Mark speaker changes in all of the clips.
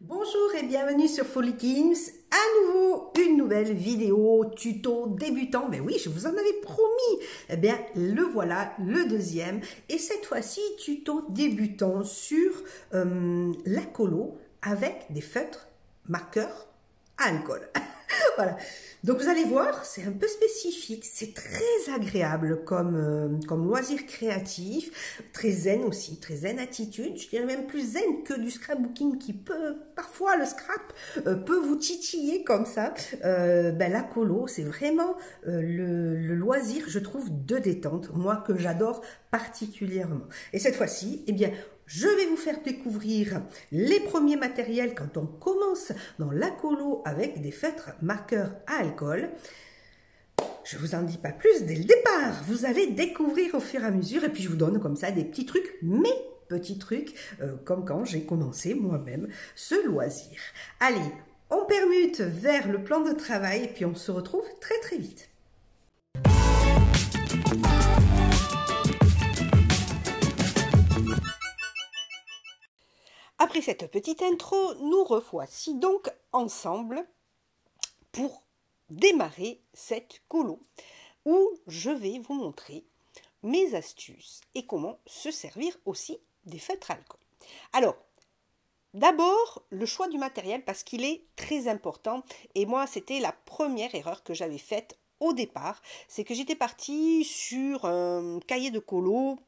Speaker 1: Bonjour et bienvenue sur Follikins, à nouveau une nouvelle vidéo tuto débutant. Ben oui, je vous en avais promis. Eh bien, le voilà, le deuxième. Et cette fois-ci, tuto débutant sur la colo avec des feutres marqueurs à alcool. Voilà. Donc vous allez voir, c'est un peu spécifique, c'est très agréable comme loisir créatif, très zen aussi, très zen attitude, je dirais même plus zen que du scrapbooking qui peut, parfois le scrap peut vous titiller comme ça. La colo, c'est vraiment le loisir, je trouve, de détente, moi que j'adore particulièrement. Et cette fois-ci, eh bien, je vais vous faire découvrir les premiers matériels quand on commence dans la colo avec des feutres marqueurs à alcool. Je ne vous en dis pas plus dès le départ, vous allez découvrir au fur et à mesure et puis je vous donne comme ça des petits trucs, mes petits trucs, comme quand j'ai commencé moi-même ce loisir. Allez, on permute vers le plan de travail et puis on se retrouve très très vite. Après cette petite intro, nous revoici donc ensemble pour démarrer cette colo où je vais vous montrer mes astuces et comment se servir aussi des feutres à alcool. Alors, d'abord, le choix du matériel parce qu'il est très important et moi, c'était la première erreur que j'avais faite au départ, c'est que j'étais partie sur un cahier de colo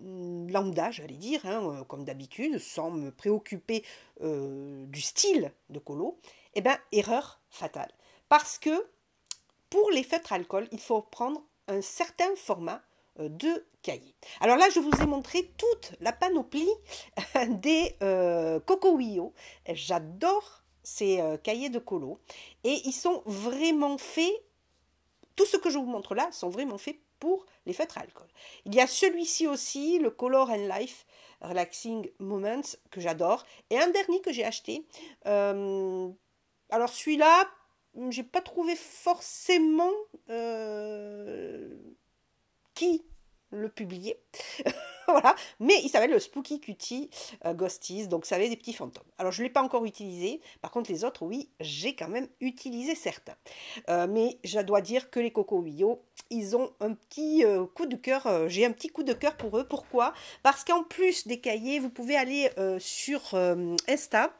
Speaker 1: lambda, j'allais dire, hein, comme d'habitude, sans me préoccuper du style de colo, eh bien, erreur fatale. Parce que pour les feutres alcool, il faut prendre un certain format de cahier. Alors là, je vous ai montré toute la panoplie des Cocoio. J'adore ces cahiers de colo et ils sont vraiment faits, tout ce que je vous montre là sont vraiment faits pour les feutres à alcool. Il y a celui-ci aussi, le Color and Life Relaxing Moments, que j'adore. Et un dernier que j'ai acheté. Alors celui-là, j'ai pas trouvé forcément qui le publiait. Voilà, mais il s'appelle le Spooky Cutie Ghosties, donc ça avait des petits fantômes. Alors je ne l'ai pas encore utilisé, par contre les autres, oui, j'ai quand même utilisé certains. Mais je dois dire que les Cocoio, ils ont un petit coup de cœur, j'ai un petit coup de cœur pour eux. Pourquoi? Parce qu'en plus des cahiers, vous pouvez aller sur Insta,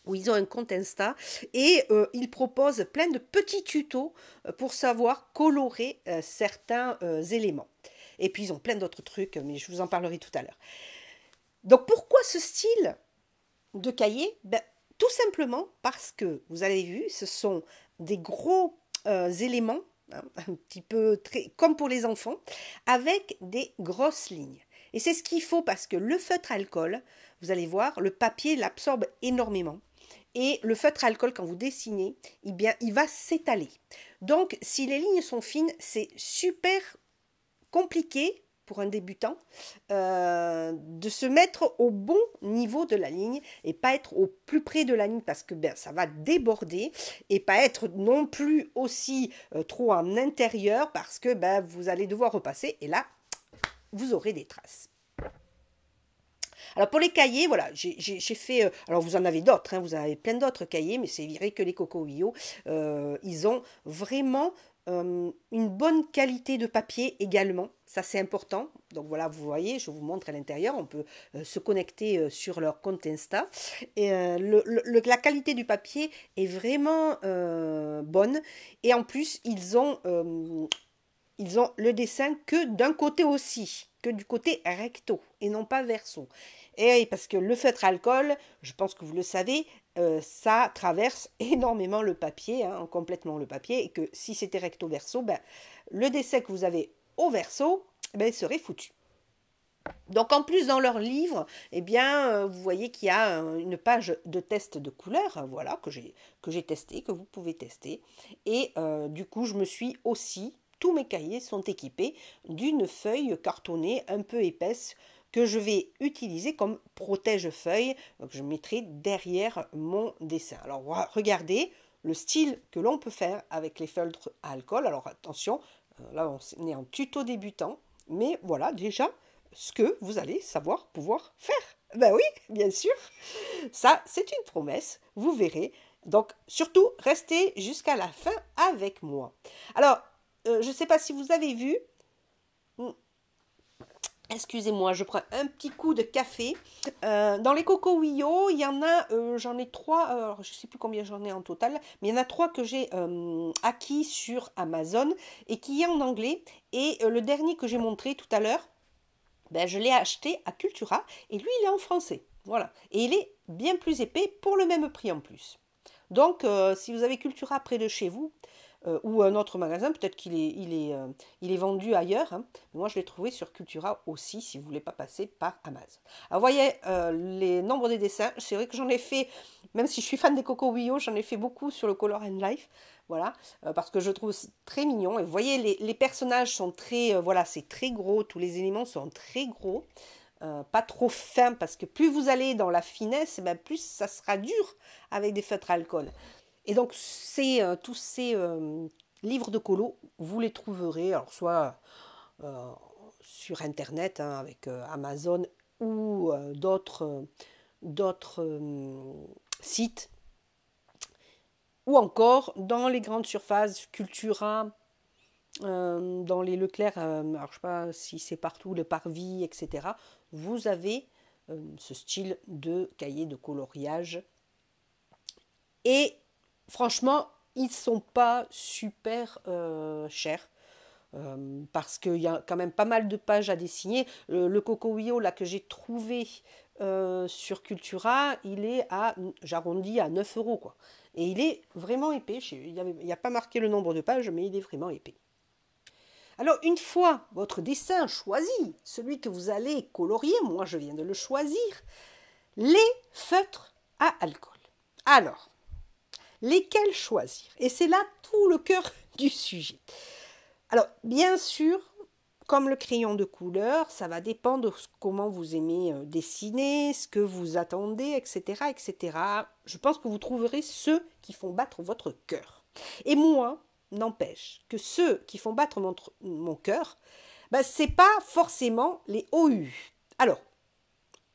Speaker 1: où ils ont un compte Insta, et ils proposent plein de petits tutos pour savoir colorer certains éléments. Et puis, ils ont plein d'autres trucs, mais je vous en parlerai tout à l'heure. Donc, pourquoi ce style de cahier? Tout simplement parce que, vous avez vu, ce sont des gros éléments, hein, un petit peu comme pour les enfants, avec des grosses lignes. Et c'est ce qu'il faut parce que le feutre alcool, vous allez voir, le papier l'absorbe énormément. Et le feutre alcool, quand vous dessinez, eh bien, il va s'étaler. Donc, si les lignes sont fines, c'est super compliqué pour un débutant de se mettre au bon niveau de la ligne et pas être au plus près de la ligne parce que ça va déborder et pas être non plus aussi trop en intérieur parce que vous allez devoir repasser et là vous aurez des traces. Alors pour les cahiers, voilà, j'ai fait, alors vous en avez d'autres, hein, vous en avez plein d'autres cahiers, mais c'est vrai que les Cocoio, ils ont vraiment une bonne qualité de papier également, ça c'est important. Donc voilà, vous voyez, je vous montre à l'intérieur, on peut se connecter sur leur compte Insta. Et, la qualité du papier est vraiment bonne. Et en plus, ils ont le dessin que d'un côté aussi, que du côté recto et non pas verso. Et parce que le feutre alcool, je pense que vous le savez, ça traverse énormément le papier, hein, complètement le papier, et que si c'était recto verso, le dessin que vous avez au verso serait foutu. Donc en plus dans leur livre, eh bien, vous voyez qu'il y a une page de test de couleurs, voilà, que j'ai testé, que vous pouvez tester. Et du coup, je me suis aussi, tous mes cahiers sont équipés d'une feuille cartonnée un peu épaisse que je vais utiliser comme protège-feuille, que je mettrai derrière mon dessin. Alors regardez le style que l'on peut faire avec les feutres à alcool. Alors attention, là on est en tuto débutant, mais voilà déjà ce que vous allez savoir pouvoir faire Ben oui, bien sûr. Ça, c'est une promesse, vous verrez. Donc, surtout, restez jusqu'à la fin avec moi. Alors, je ne sais pas si vous avez vu, excusez-moi, je prends un petit coup de café. Dans les Coco Wio, il y en a, j'en ai trois, alors je ne sais plus combien j'en ai en total, mais il y en a trois que j'ai acquis sur Amazon et qui est en anglais. Et le dernier que j'ai montré tout à l'heure, ben, je l'ai acheté à Cultura et lui, il est en français. Voilà. Et il est bien plus épais pour le même prix en plus. Donc, si vous avez Cultura près de chez vous, ou un autre magasin, peut-être il est vendu ailleurs, hein. Moi, je l'ai trouvé sur Cultura aussi, si vous ne voulez pas passer par Amazon. Alors, vous voyez, les nombres des dessins, c'est vrai que j'en ai fait, même si je suis fan des Coco Wio, j'en ai fait beaucoup sur le Color and Life, voilà, parce que je trouve très mignon. Et vous voyez, les personnages sont très, voilà, c'est très gros, tous les éléments sont très gros. Pas trop fin parce que plus vous allez dans la finesse, ben plus ça sera dur avec des feutres à alcool. Et donc tous ces livres de colo, vous les trouverez alors soit euh, sur internet hein, avec Amazon ou d'autres sites ou encore dans les grandes surfaces Cultura, dans les Leclerc, alors je sais pas si c'est partout, le Parvis, etc. Vous avez ce style de cahier de coloriage. Et franchement, ils ne sont pas super chers. Parce qu'il y a quand même pas mal de pages à dessiner. Le Coco Wio là, que j'ai trouvé sur Cultura, il est à, j'arrondis à 9 euros. Quoi. Et il est vraiment épais. Il n'y a pas marqué le nombre de pages, mais il est vraiment épais. Alors, une fois votre dessin choisi, celui que vous allez colorier, moi je viens de le choisir, les feutres à alcool. Alors, lesquels choisir? Et c'est là tout le cœur du sujet. Alors, bien sûr, comme le crayon de couleur, ça va dépendre de comment vous aimez dessiner, ce que vous attendez, etc., etc. Je pense que vous trouverez ceux qui font battre votre cœur. Et moi, n'empêche que ceux qui font battre mon cœur, ben, ce n'est pas forcément les OU. Alors,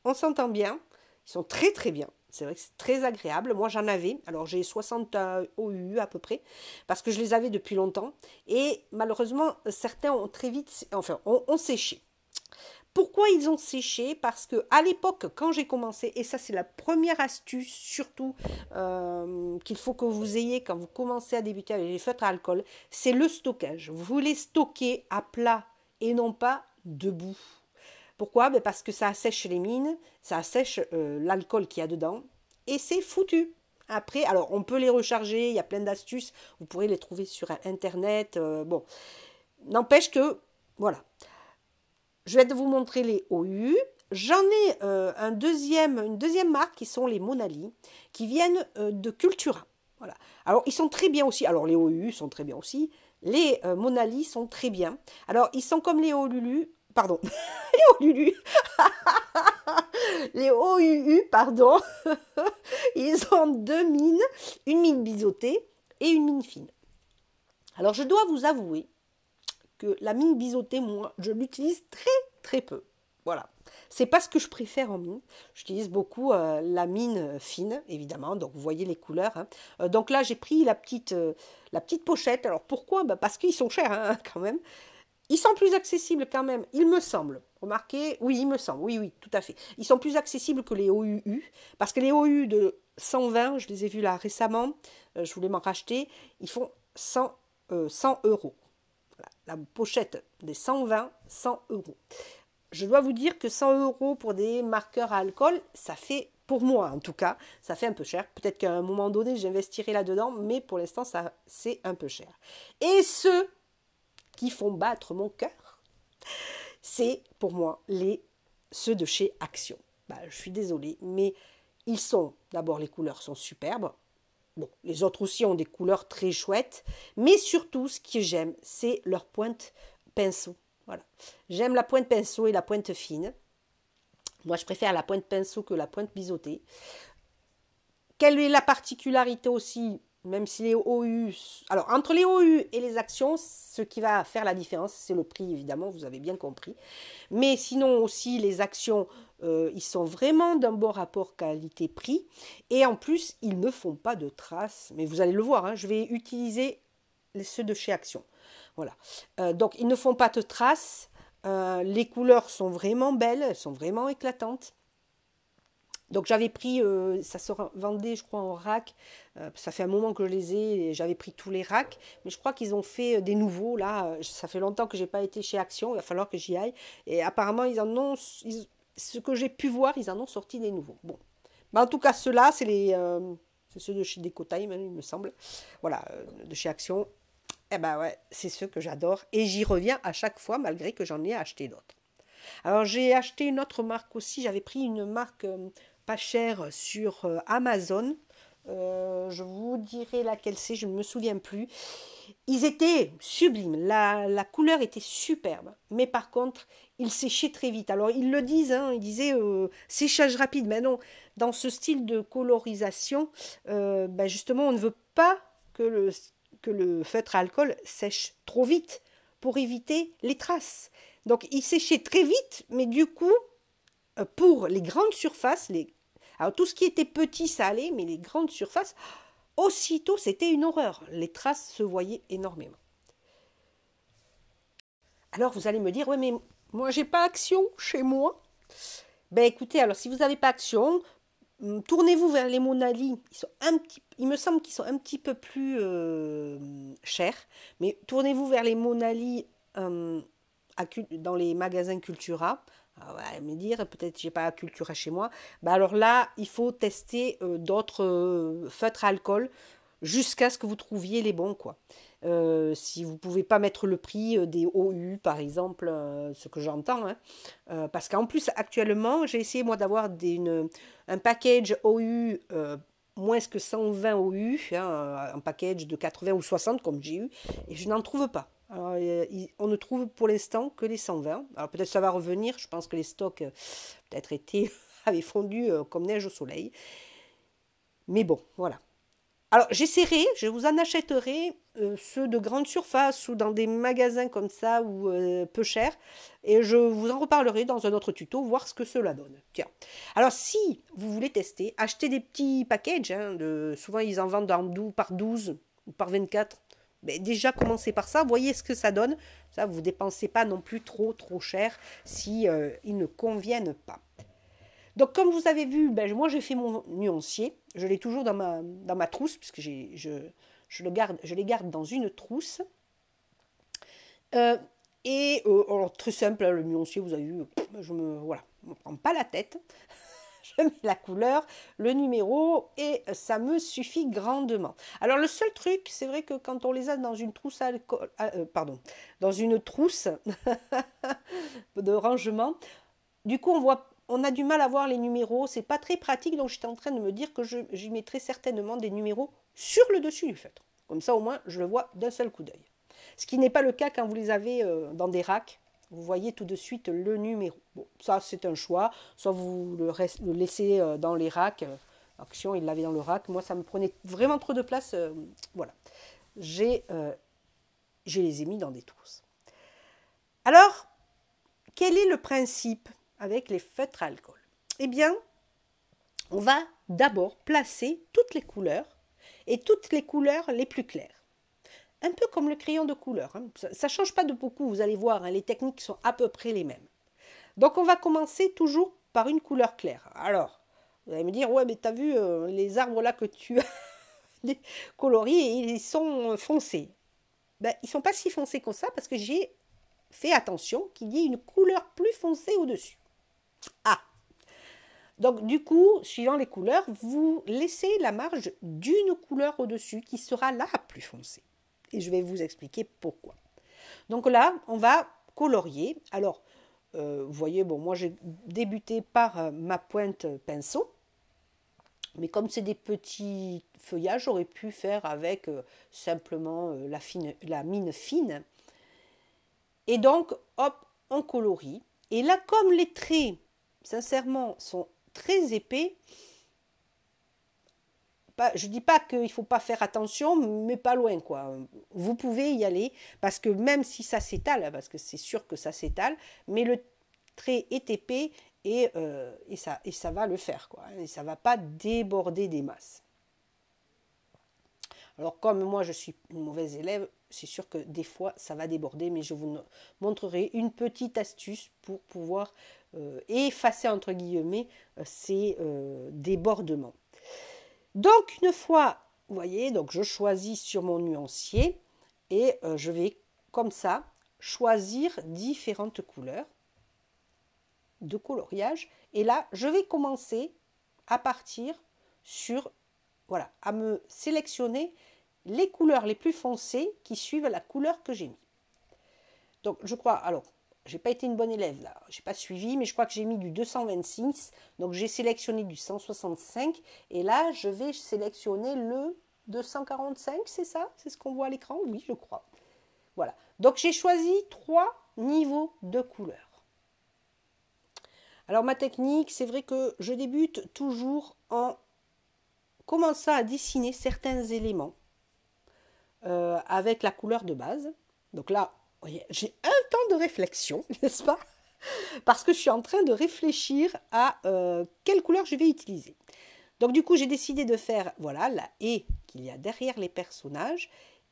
Speaker 1: on s'entend bien, ils sont très très bien. C'est vrai que c'est très agréable. Moi, j'en avais. Alors, j'ai 60 OU à peu près, parce que je les avais depuis longtemps. Et malheureusement, certains ont très vite, enfin, ont séché. Pourquoi ils ont séché? Parce que à l'époque, quand j'ai commencé, et ça c'est la première astuce surtout qu'il faut que vous ayez quand vous commencez à débuter avec les feutres à alcool, c'est le stockage. Vous les stockez à plat et non pas debout. Pourquoi? Ben parce que ça assèche les mines, ça assèche l'alcool qu'il y a dedans, et c'est foutu. Après, alors on peut les recharger, il y a plein d'astuces, vous pourrez les trouver sur Internet. Bon, n'empêche que, voilà. Je vais vous montrer les OU. J'en ai une deuxième marque qui sont les Monali, qui viennent de Cultura. Voilà. Alors, ils sont très bien aussi. Alors, les OU sont très bien aussi. Les Monali sont très bien. Alors, ils sont comme les OLulu. Pardon. Les OLulu. Les OUU, pardon. Ils ont deux mines. Une mine biseautée et une mine fine. Alors, je dois vous avouer que la mine biseautée, moi, je l'utilise très très peu. Voilà. C'est pas ce que je préfère en mine. J'utilise beaucoup la mine fine, évidemment. Donc, vous voyez les couleurs. Hein. Donc là, j'ai pris la petite pochette. Alors, pourquoi? Bah, parce qu'ils sont chers, hein, quand même. Ils sont plus accessibles quand même, il me semble. Remarquez, oui, il me semble, oui, oui, tout à fait. Ils sont plus accessibles que les OUU, parce que les OU de 120, je les ai vus là récemment, je voulais m'en racheter, ils font 100 euros. Voilà, la pochette des 120, 100 euros. Je dois vous dire que 100 euros pour des marqueurs à alcool, ça fait, pour moi en tout cas, ça fait un peu cher. Peut-être qu'à un moment donné, j'investirai là-dedans, mais pour l'instant, ça c'est un peu cher. Et ceux qui font battre mon cœur, c'est pour moi ceux de chez Action. Bah, je suis désolée, mais ils sont, d'abord les couleurs sont superbes. Bon, les autres aussi ont des couleurs très chouettes, mais surtout ce que j'aime, c'est leur pointe pinceau. Voilà. J'aime la pointe pinceau et la pointe fine. Moi, je préfère la pointe pinceau que la pointe biseautée. Quelle est la particularité aussi, même si les OU... Alors, entre les OU et les actions, ce qui va faire la différence, c'est le prix, évidemment, vous avez bien compris. Mais sinon aussi, les actions Ils sont vraiment d'un bon rapport qualité-prix. Et en plus, ils ne font pas de traces. Mais vous allez le voir, hein, je vais utiliser ceux de chez Action. Voilà. Donc, ils ne font pas de traces. Les couleurs sont vraiment belles, elles sont vraiment éclatantes. Donc j'avais pris, ça se vendait je crois en rack, ça fait un moment que je les ai, et j'avais pris tous les racks, mais je crois qu'ils ont fait des nouveaux, là, ça fait longtemps que j'ai pas été chez Action, il va falloir que j'y aille, et apparemment ce que j'ai pu voir, ils en ont sorti des nouveaux. Bon, mais en tout cas ceux-là, c'est ceux de chez Decotime, hein, il me semble, voilà, de chez Action, eh ben ouais, c'est ceux que j'adore, et j'y reviens à chaque fois, malgré que j'en ai acheté d'autres. Alors j'ai acheté une autre marque aussi, j'avais pris une marque pas chère sur Amazon. Je vous dirai laquelle c'est, je ne me souviens plus. Ils étaient sublimes, la couleur était superbe, mais par contre, ils séchaient très vite. Alors ils le disent, hein, ils disaient séchage rapide, mais non, dans ce style de colorisation, ben justement, on ne veut pas que le feutre à alcool sèche trop vite pour éviter les traces. Donc il séchait très vite, mais du coup, pour les grandes surfaces, alors tout ce qui était petit, ça allait, mais les grandes surfaces, aussitôt, c'était une horreur. Les traces se voyaient énormément. Alors vous allez me dire, ouais, mais moi, j'ai pas Action chez moi. Ben écoutez, alors si vous n'avez pas Action, tournez-vous vers les Monali. Il me semble qu'ils sont un petit peu plus chers, mais tournez-vous vers les Monali dans les magasins Cultura. Alors, vous allez me dire, peut-être j'ai pas Cultura chez moi. Ben alors là, il faut tester d'autres feutres à alcool jusqu'à ce que vous trouviez les bons, quoi. Si vous ne pouvez pas mettre le prix des OU, par exemple, ce que j'entends, hein, parce qu'en plus, actuellement, j'ai essayé, moi, d'avoir un package OU moins que 120 OU, hein, un package de 80 ou 60, comme j'ai eu, et je n'en trouve pas. Alors, on ne trouve pour l'instant que les 120. Alors peut-être ça va revenir, je pense que les stocks peut-être avaient fondu comme neige au soleil. Mais bon, voilà. Alors, j'essaierai, je vous en achèterai ceux de grande surface ou dans des magasins comme ça ou peu cher. Et je vous en reparlerai dans un autre tuto, voir ce que cela donne. Tiens. Alors, si vous voulez tester, achetez des petits packages. Hein, souvent, ils en vendent par 12 ou par 24. Mais déjà, commencez par ça, voyez ce que ça donne. Ça, vous ne dépensez pas non plus trop cher si ils ne conviennent pas. Donc, comme vous avez vu, ben, moi j'ai fait mon nuancier. Je l'ai toujours dans ma trousse, puisque je les garde dans une trousse. Alors, très simple, le nuancier, vous avez vu, voilà, je ne me prends pas la tête. Je mets la couleur, le numéro, et ça me suffit grandement. Alors, le seul truc, c'est vrai que quand on les a dans une trousse dans une trousse de rangement, du coup, on a du mal à voir les numéros, c'est pas très pratique, donc j'étais en train de me dire que j'y mettrai certainement des numéros sur le dessus du feutre. Comme ça, au moins, je le vois d'un seul coup d'œil. Ce qui n'est pas le cas quand vous les avez dans des racks. Vous voyez tout de suite le numéro. Bon, ça, c'est un choix. Soit vous le laissez dans les racks. Action, il l'avait dans le rack. Moi, ça me prenait vraiment trop de place. Voilà. Je les ai mis dans des trousses. Alors, quel est le principe avec les feutres à alcool? Eh bien, on va d'abord placer toutes les couleurs et toutes les couleurs les plus claires. Un peu comme le crayon de couleur. Hein. Ça ne change pas de beaucoup, vous allez voir, hein, les techniques sont à peu près les mêmes. Donc on va commencer toujours par une couleur claire. Alors, vous allez me dire, ouais, mais tu as vu les arbres là que tu as coloriés, ils sont foncés. Ben, ils ne sont pas si foncés que ça parce que j'ai fait attention qu'il y ait une couleur plus foncée au-dessus. Ah! Donc du coup, suivant les couleurs, vous laissez la marge d'une couleur au-dessus qui sera la plus foncée. Et je vais vous expliquer pourquoi. Donc là, on va colorier. Alors, vous voyez, bon, moi j'ai débuté par ma pointe pinceau. Mais comme c'est des petits feuillages, j'aurais pu faire avec simplement la mine fine. Et donc, hop, on colorie. Et là, comme les traits, sincèrement, sont très épais, je ne dis pas qu'il ne faut pas faire attention, mais pas loin, quoi. Vous pouvez y aller, parce que même si ça s'étale, parce que c'est sûr que ça s'étale, mais le trait est épais et ça va le faire, quoi. Et ça ne va pas déborder des masses. Alors comme moi je suis une mauvaise élève, c'est sûr que des fois ça va déborder, mais je vous montrerai une petite astuce pour pouvoir effacer entre guillemets ces débordements. Donc une fois, vous voyez, donc je choisis sur mon nuancier et je vais comme ça choisir différentes couleurs de coloriage. Et là, je vais commencer à partir sur, voilà, à me sélectionner les couleurs les plus foncées qui suivent la couleur que j'ai mis. Donc je crois, alors, j'ai pas été une bonne élève là, j'ai pas suivi, mais je crois que j'ai mis du 226, donc j'ai sélectionné du 165, et là je vais sélectionner le 245, c'est ça? C'est ce qu'on voit à l'écran? Oui, je crois. Voilà, donc j'ai choisi 3 niveaux de couleurs. Alors ma technique, c'est vrai que je débute toujours en commençant à dessiner certains éléments avec la couleur de base. Donc là, vous voyez, j'ai un temps de réflexion, n'est-ce pas? Parce que je suis en train de réfléchir à quelle couleur je vais utiliser. Donc du coup, j'ai décidé de faire, voilà, la haie qu'il y a derrière les personnages.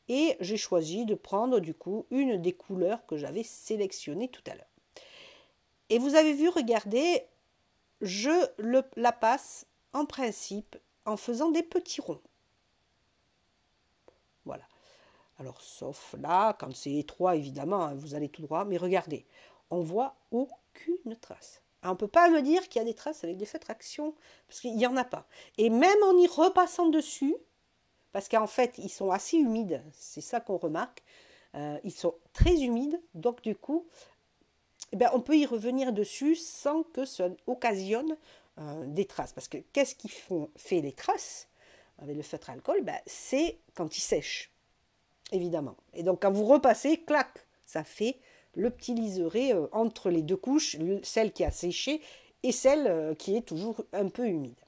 Speaker 1: Et j'ai choisi de prendre du coup une des couleurs que j'avais sélectionnées tout à l'heure. Et vous avez vu, regardez, je la passe en principe en faisant des petits ronds. Voilà. Alors, sauf là, quand c'est étroit, évidemment, hein, vous allez tout droit. Mais regardez, on voit aucune trace. On ne peut pas me dire qu'il y a des traces avec des feutres Action, parce qu'il n'y en a pas. Et même en y repassant dessus, parce qu'en fait, ils sont assez humides, c'est ça qu'on remarque, ils sont très humides, donc du coup, eh bien, on peut y revenir dessus sans que ça occasionne des traces. Parce que qu'est-ce qui fait les traces avec le feutre à alcool? Ben, c'est quand il sèche, évidemment. Et donc quand vous repassez, clac, ça fait le petit liseré entre les deux couches, celle qui a séché et celle qui est toujours un peu humide.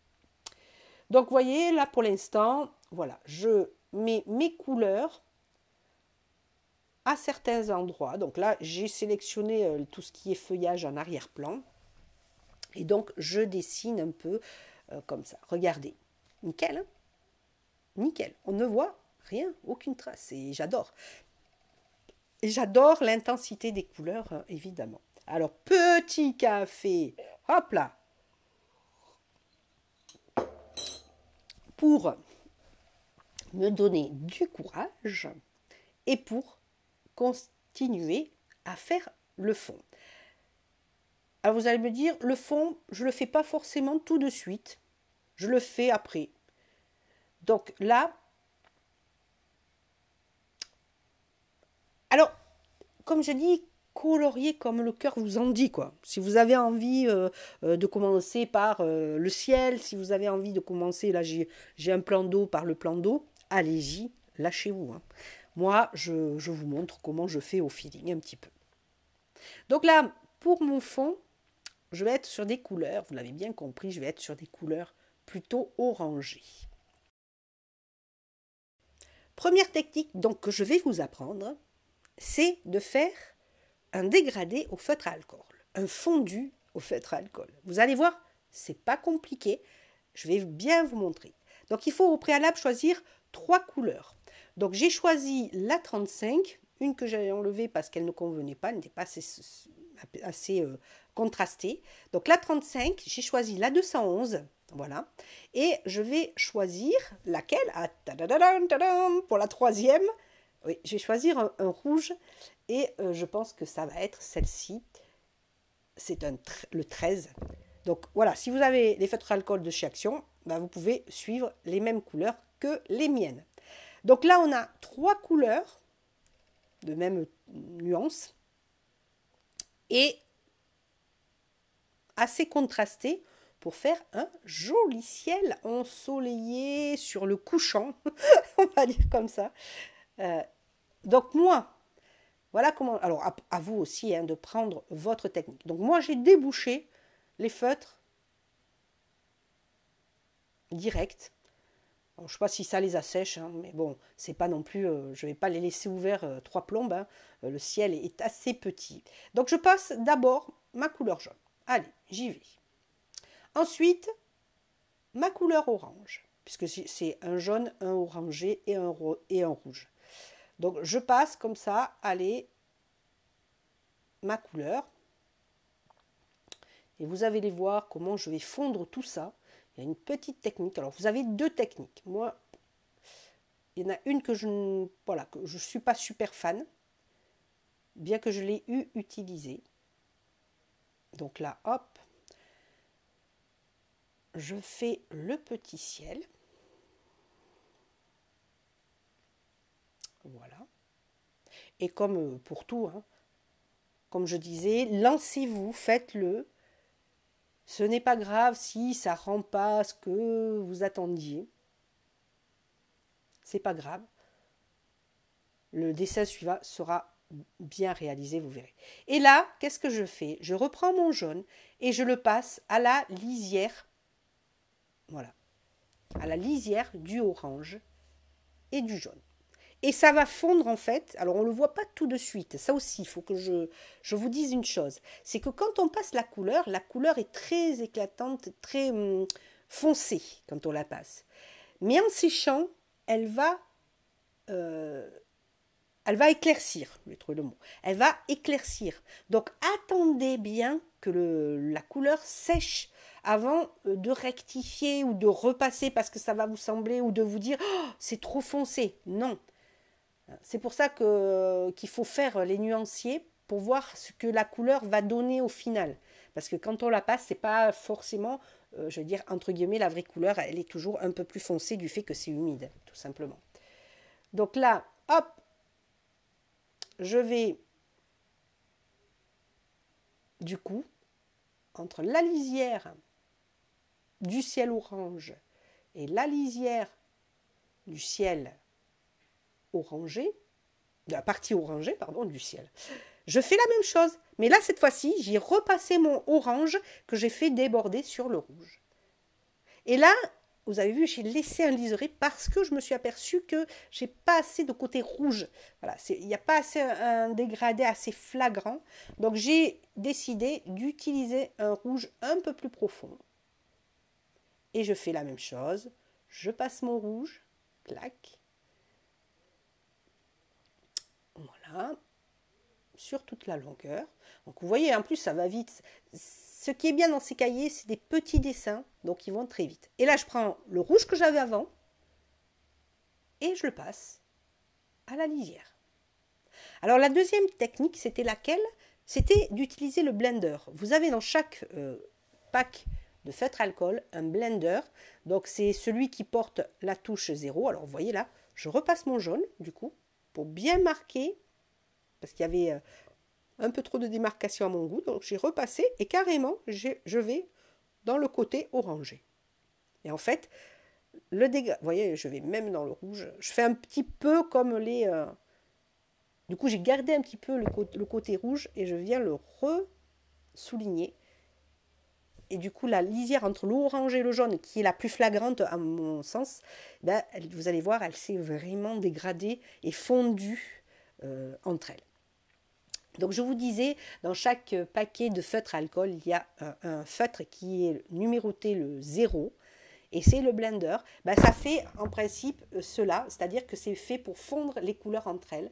Speaker 1: Donc vous voyez, là pour l'instant, voilà, je mets mes couleurs à certains endroits. Donc là, j'ai sélectionné tout ce qui est feuillage en arrière-plan. Et donc, je dessine un peu comme ça. Regardez. Nickel, hein? Nickel. On ne voit rien, aucune trace. Et j'adore. Et j'adore l'intensité des couleurs, évidemment. Alors, petit café. Hop là. Pour me donner du courage et pour continuer à faire le fond. Alors vous allez me dire, le fond, je ne le fais pas forcément tout de suite. Je le fais après. Donc là, alors, comme je dis, colorier comme le cœur vous en dit, quoi. Si vous avez envie de commencer par le ciel, si vous avez envie de commencer, là j'ai un plan d'eau par le plan d'eau, allez-y, lâchez-vous. Hein. Moi, je vous montre comment je fais au feeling un petit peu. Donc là, pour mon fond, je vais être sur des couleurs, vous l'avez bien compris, je vais être sur des couleurs plutôt orangées. Première technique donc que je vais vous apprendre, c'est de faire un dégradé au feutre à alcool, un fondu au feutre à alcool. Vous allez voir, c'est pas compliqué, je vais bien vous montrer. Donc il faut au préalable choisir 3 couleurs. Donc j'ai choisi la 35, une que j'avais enlevée parce qu'elle ne convenait pas, elle n'était pas assez contrastée. Donc la 35, j'ai choisi la 211, voilà. Et je vais choisir laquelle? Pour la 3e, oui, je vais choisir un rouge et je pense que ça va être celle-ci. C'est le 13. Donc voilà, si vous avez les feutres alcool de chez Action, ben, vous pouvez suivre les mêmes couleurs que les miennes. Donc là, on a 3 couleurs de même nuance et assez contrastées pour faire un joli ciel ensoleillé sur le couchant, on va dire comme ça. Donc moi, voilà comment... Alors à vous aussi hein, de prendre votre technique. Donc moi, j'ai débouché les feutres directs. Alors, je ne sais pas si ça les assèche, hein, mais bon, c'est pas non plus, je ne vais pas les laisser ouverts 3 plombes. Hein, le ciel est assez petit. Donc je passe d'abord ma couleur jaune. Allez, j'y vais. Ensuite, ma couleur orange, puisque c'est un jaune, un orangé et un rouge. Donc, je passe comme ça, allez, ma couleur. Et vous allez voir comment je vais fondre tout ça. Il y a une petite technique. Alors, vous avez deux techniques. Moi, il y en a une que je ne suis pas super fan, bien que je l'ai utilisée. Donc là, hop, je fais le petit ciel. Voilà. Et comme pour tout, hein, comme je disais, lancez-vous, faites-le. Ce n'est pas grave si ça ne rend pas ce que vous attendiez. C'est pas grave. Le dessin suivant sera bien réalisé, vous verrez. Et là, qu'est-ce que je fais? Je reprends mon jaune et je le passe à la lisière. Voilà. À la lisière du orange et du jaune. Et ça va fondre en fait. Alors on ne le voit pas tout de suite. Ça aussi, il faut que je vous dise une chose. C'est que quand on passe la couleur est très éclatante, très foncée quand on la passe. Mais en séchant, elle va éclaircir. Je vais trouver le mot. Elle va éclaircir. Donc attendez bien que la couleur sèche avant de rectifier ou de repasser parce que ça va vous sembler ou de vous dire oh, c'est trop foncé. Non. C'est pour ça qu'il faut faire les nuanciers pour voir ce que la couleur va donner au final. Parce que quand on la passe, c'est pas forcément, je veux dire, entre guillemets, la vraie couleur, elle est toujours un peu plus foncée du fait que c'est humide, tout simplement. Donc là, hop, je vais, du coup, entre la lisière du ciel orange et la lisière du ciel orangé, de la partie orangée, pardon, du ciel. Je fais la même chose, mais là, cette fois-ci, j'ai repassé mon orange que j'ai fait déborder sur le rouge. Et là, vous avez vu, j'ai laissé un liseré parce que je me suis aperçue que j'ai pas assez de côté rouge. Voilà, il n'y a pas assez un dégradé assez flagrant. Donc, j'ai décidé d'utiliser un rouge un peu plus profond. Et je fais la même chose. Je passe mon rouge, clac. Voilà, sur toute la longueur. Donc vous voyez, en plus ça va vite. Ce qui est bien dans ces cahiers, c'est des petits dessins, donc ils vont très vite. Et là, je prends le rouge que j'avais avant et je le passe à la lisière. Alors la deuxième technique, c'était laquelle? C'était d'utiliser le blender. Vous avez dans chaque pack de feutre alcool un blender. Donc c'est celui qui porte la touche 0. Alors vous voyez là, je repasse mon jaune du coup pour bien marquer parce qu'il y avait un peu trop de démarcation à mon goût. Donc j'ai repassé et carrément je vais dans le côté orangé. Et en fait, le dégât, vous voyez, je vais même dans le rouge. Je fais un petit peu comme les... Du coup, j'ai gardé un petit peu le côté rouge et je viens le re-souligner. Et du coup, la lisière entre l'orange et le jaune, qui est la plus flagrante à mon sens, ben, vous allez voir, elle s'est vraiment dégradée et fondue entre elles. Donc je vous disais, dans chaque paquet de feutre alcool, il y a un feutre qui est numéroté le 0, et c'est le blender. Ben, ça fait en principe cela, c'est-à-dire que c'est fait pour fondre les couleurs entre elles.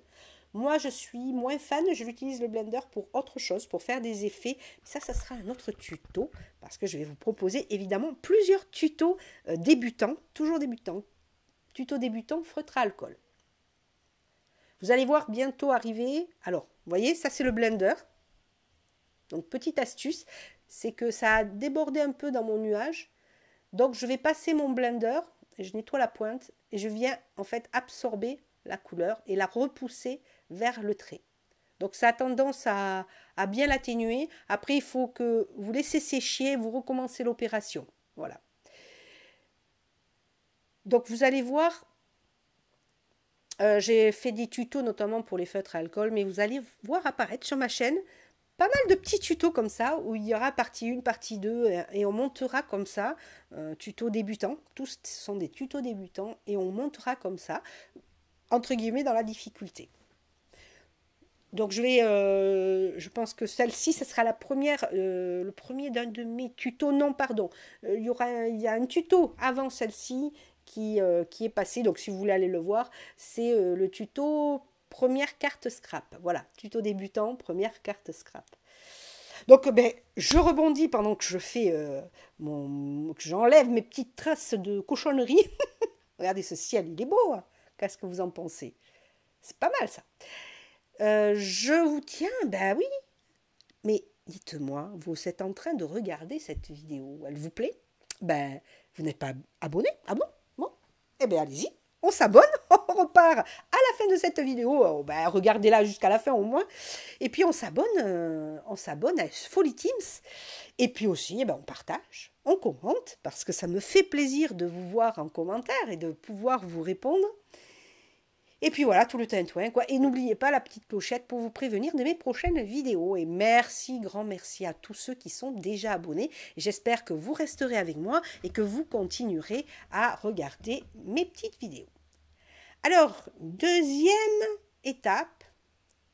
Speaker 1: Moi, je suis moins fan, je l'utilise le blender pour autre chose, pour faire des effets. Ça sera un autre tuto, parce que je vais vous proposer évidemment plusieurs tutos débutants, toujours débutants. Tuto débutant, feutre à alcool. Vous allez voir bientôt arriver. Alors, vous voyez, ça c'est le blender. Donc, petite astuce, c'est que ça a débordé un peu dans mon nuage. Donc, je vais passer mon blender, et je nettoie la pointe, et je viens en fait absorber la couleur et la repousser vers le trait. Donc, ça a tendance à bien l'atténuer. Après, il faut que vous laissez sécher, vous recommencez l'opération. Voilà. Donc, vous allez voir... j'ai fait des tutos notamment pour les feutres à alcool, mais vous allez voir apparaître sur ma chaîne pas mal de petits tutos comme ça, où il y aura partie 1, partie 2, et on montera comme ça, tutos débutants, tous sont des tutos débutants, et on montera comme ça, entre guillemets, dans la difficulté. Donc je pense que celle-ci, ce sera la première, le premier d'un de mes tutos. Non, pardon, il y a un tuto avant celle-ci qui est passé. Donc si vous voulez aller le voir, c'est le tuto première carte scrap. Voilà, tuto débutant, première carte scrap. Donc ben, je rebondis pendant que je fais que j'enlève mes petites traces de cochonnerie. Regardez ce ciel, il est beau, hein. Qu'est-ce que vous en pensez? C'est pas mal ça. Je vous tiens, ben oui, mais dites-moi, vous êtes en train de regarder cette vidéo, elle vous plaît? Ben, vous n'êtes pas abonné? Ah bon? Bon, eh bien allez-y, on s'abonne, on repart à la fin de cette vidéo, ben, regardez-la jusqu'à la fin au moins, et puis on s'abonne à Folly Teams, et puis aussi, eh ben, on partage, on commente, parce que ça me fait plaisir de vous voir en commentaire et de pouvoir vous répondre. Et puis voilà, tout le tintouin, quoi. Et n'oubliez pas la petite clochette pour vous prévenir de mes prochaines vidéos. Et merci, grand merci à tous ceux qui sont déjà abonnés. J'espère que vous resterez avec moi et que vous continuerez à regarder mes petites vidéos. Alors, deuxième étape,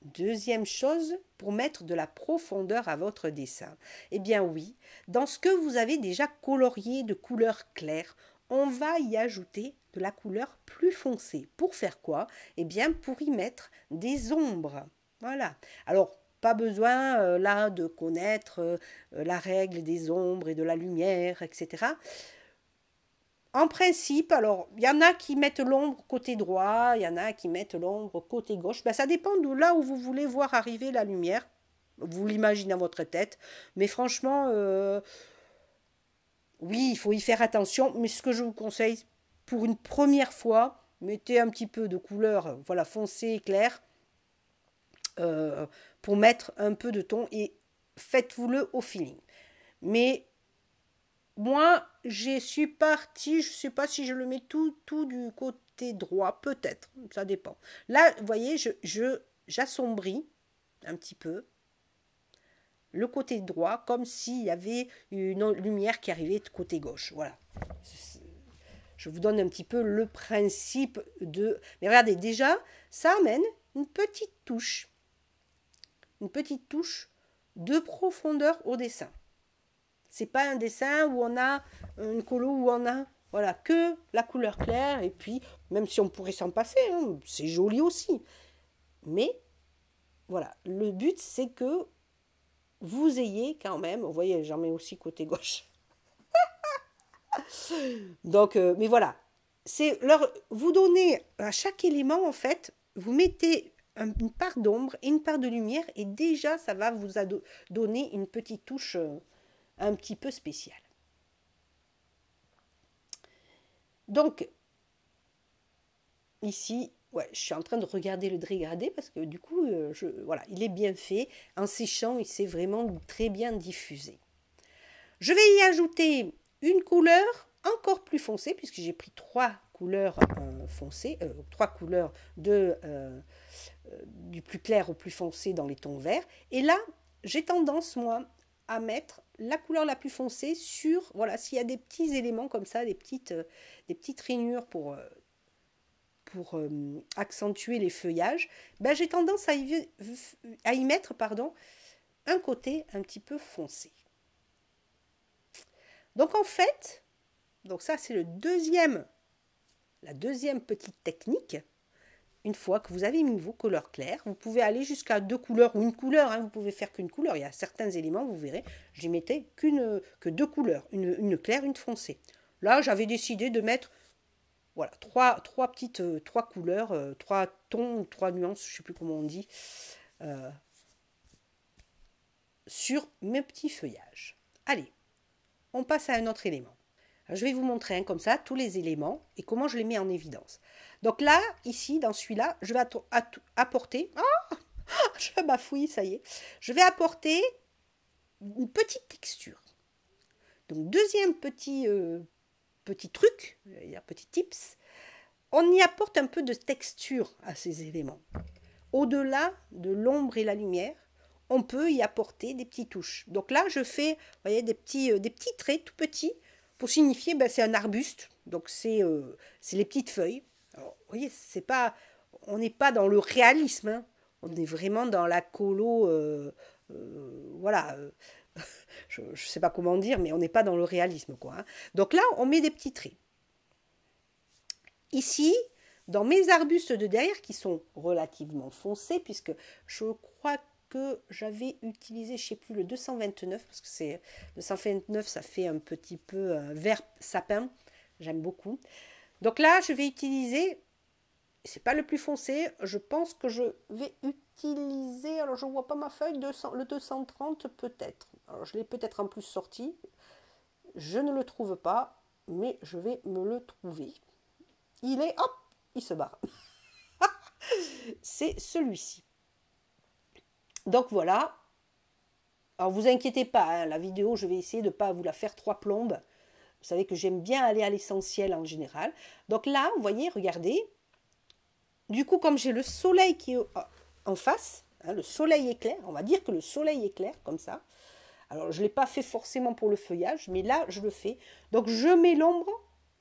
Speaker 1: deuxième chose pour mettre de la profondeur à votre dessin. Eh bien oui, dans ce que vous avez déjà colorié de couleur claire, on va y ajouter de la couleur plus foncée. Pour faire quoi? Eh bien, pour y mettre des ombres. Voilà. Alors, pas besoin là de connaître la règle des ombres et de la lumière, etc. En principe, alors, il y en a qui mettent l'ombre côté droit, il y en a qui mettent l'ombre côté gauche. Ben, ça dépend de là où vous voulez voir arriver la lumière. Vous l'imaginez dans votre tête. Mais franchement, oui, il faut y faire attention, mais ce que je vous conseille, pour une première fois, mettez un petit peu de couleur, voilà, foncé, clair, pour mettre un peu de ton et faites-vous-le au feeling. Mais moi, je suis partie, je ne sais pas si je le mets tout du côté droit, peut-être, ça dépend. Là, vous voyez, j'assombris un petit peu le côté droit, comme s'il y avait une lumière qui arrivait de côté gauche. Voilà. Je vous donne un petit peu le principe de... Mais regardez, déjà, ça amène une petite touche de profondeur au dessin. C'est pas un dessin où on a une colo, où on a voilà, que la couleur claire, et puis, même si on pourrait s'en passer, hein, c'est joli aussi. Mais, voilà, le but, c'est que vous ayez quand même, vous voyez, j'en mets aussi côté gauche. Donc, mais voilà, c'est leur, vous donnez à chaque élément, en fait, vous mettez une part d'ombre et une part de lumière, et déjà, ça va vous donner une petite touche un petit peu spéciale. Donc, ici, ouais, je suis en train de regarder le dégradé parce que du coup, voilà, il est bien fait. En séchant, il s'est vraiment très bien diffusé. Je vais y ajouter une couleur encore plus foncée puisque j'ai pris trois couleurs foncées, trois couleurs du plus clair au plus foncé dans les tons verts. Et là, j'ai tendance, moi, à mettre la couleur la plus foncée sur, voilà, s'il y a des petits éléments comme ça, des petites rainures pour accentuer les feuillages, ben, j'ai tendance à y mettre un côté un petit peu foncé. Donc en fait, donc ça c'est la deuxième petite technique. Une fois que vous avez mis vos couleurs claires, vous pouvez aller jusqu'à 2 couleurs ou une couleur, hein, vous pouvez faire qu'une couleur. Il y a certains éléments, vous verrez, je n'y mettais que 2 couleurs, une claire, une foncée. Là, j'avais décidé de mettre voilà, trois couleurs, 3 tons, 3 nuances, je ne sais plus comment on dit, sur mes petits feuillages. Allez, on passe à un autre élément. Alors, je vais vous montrer comme ça tous les éléments et comment je les mets en évidence. Donc là, ici, dans celui-là, je vais apporter... Oh, je bafouille, ça y est. Je vais apporter une petite texture. Donc, deuxième petit truc, petit tips, on y apporte un peu de texture à ces éléments. Au-delà de l'ombre et la lumière, on peut y apporter des petites touches. Donc là, je fais, vous voyez, des petits traits tout petits pour signifier, ben, c'est un arbuste. Donc c'est les petites feuilles. Alors, vous voyez, on n'est pas dans le réalisme, hein. On est vraiment dans la colo, voilà, je ne sais pas comment dire, mais on n'est pas dans le réalisme, quoi. Hein. Donc là, on met des petits traits. Ici, dans mes arbustes de derrière, qui sont relativement foncés, puisque je crois que j'avais utilisé, je ne sais plus, le 229, parce que c'est le 229, ça fait un petit peu vert sapin, j'aime beaucoup. Donc là, je vais utiliser, c'est pas le plus foncé, je pense que je vais utiliser, alors je ne vois pas ma feuille, le 230 peut-être. Alors je l'ai peut-être en plus sorti, je ne le trouve pas, mais je vais me le trouver. Il est, hop, il se barre. C'est celui-ci. Donc voilà. Alors vous inquiétez pas, hein, la vidéo, je vais essayer de ne pas vous la faire trois plombes. Vous savez que j'aime bien aller à l'essentiel en général. Donc là, vous voyez, regardez. Du coup, comme j'ai le soleil qui est en face, hein, le soleil éclair, on va dire que le soleil éclair, comme ça. Alors, je ne l'ai pas fait forcément pour le feuillage, mais là, je le fais. Donc, je mets l'ombre,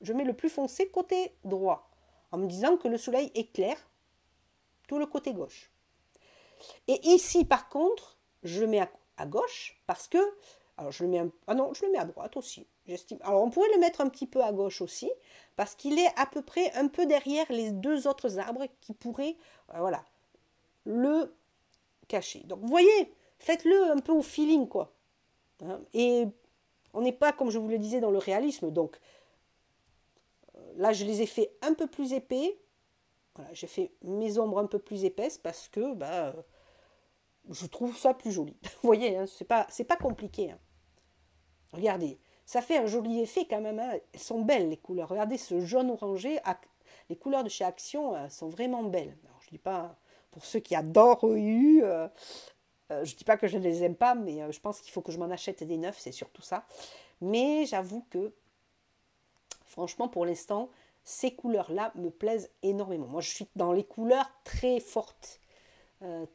Speaker 1: je mets le plus foncé côté droit, en me disant que le soleil éclaire tout le côté gauche. Et ici, par contre, je le mets à gauche parce que, alors je le mets, ah non, je le mets à droite aussi, j'estime. Alors, on pourrait le mettre un petit peu à gauche aussi, parce qu'il est à peu près un peu derrière les deux autres arbres qui pourraient, voilà, le cacher. Donc, vous voyez, faites-le un peu au feeling, quoi. Hein, et on n'est pas, comme je vous le disais, dans le réalisme. Donc, là, je les ai fait un peu plus épais. Voilà, j'ai fait mes ombres un peu plus épaisses parce que je trouve ça plus joli. Vous voyez, hein, c'est pas compliqué. Hein. Regardez, ça fait un joli effet quand même. Hein. Elles sont belles, les couleurs. Regardez ce jaune orangé. Les couleurs de chez Action sont vraiment belles. Alors, je ne dis pas, pour ceux qui adorent EU, je ne dis pas que je ne les aime pas, mais je pense qu'il faut que je m'en achète des neufs, c'est surtout ça. Mais j'avoue que, franchement, pour l'instant, ces couleurs-là me plaisent énormément. Moi, je suis dans les couleurs très fortes,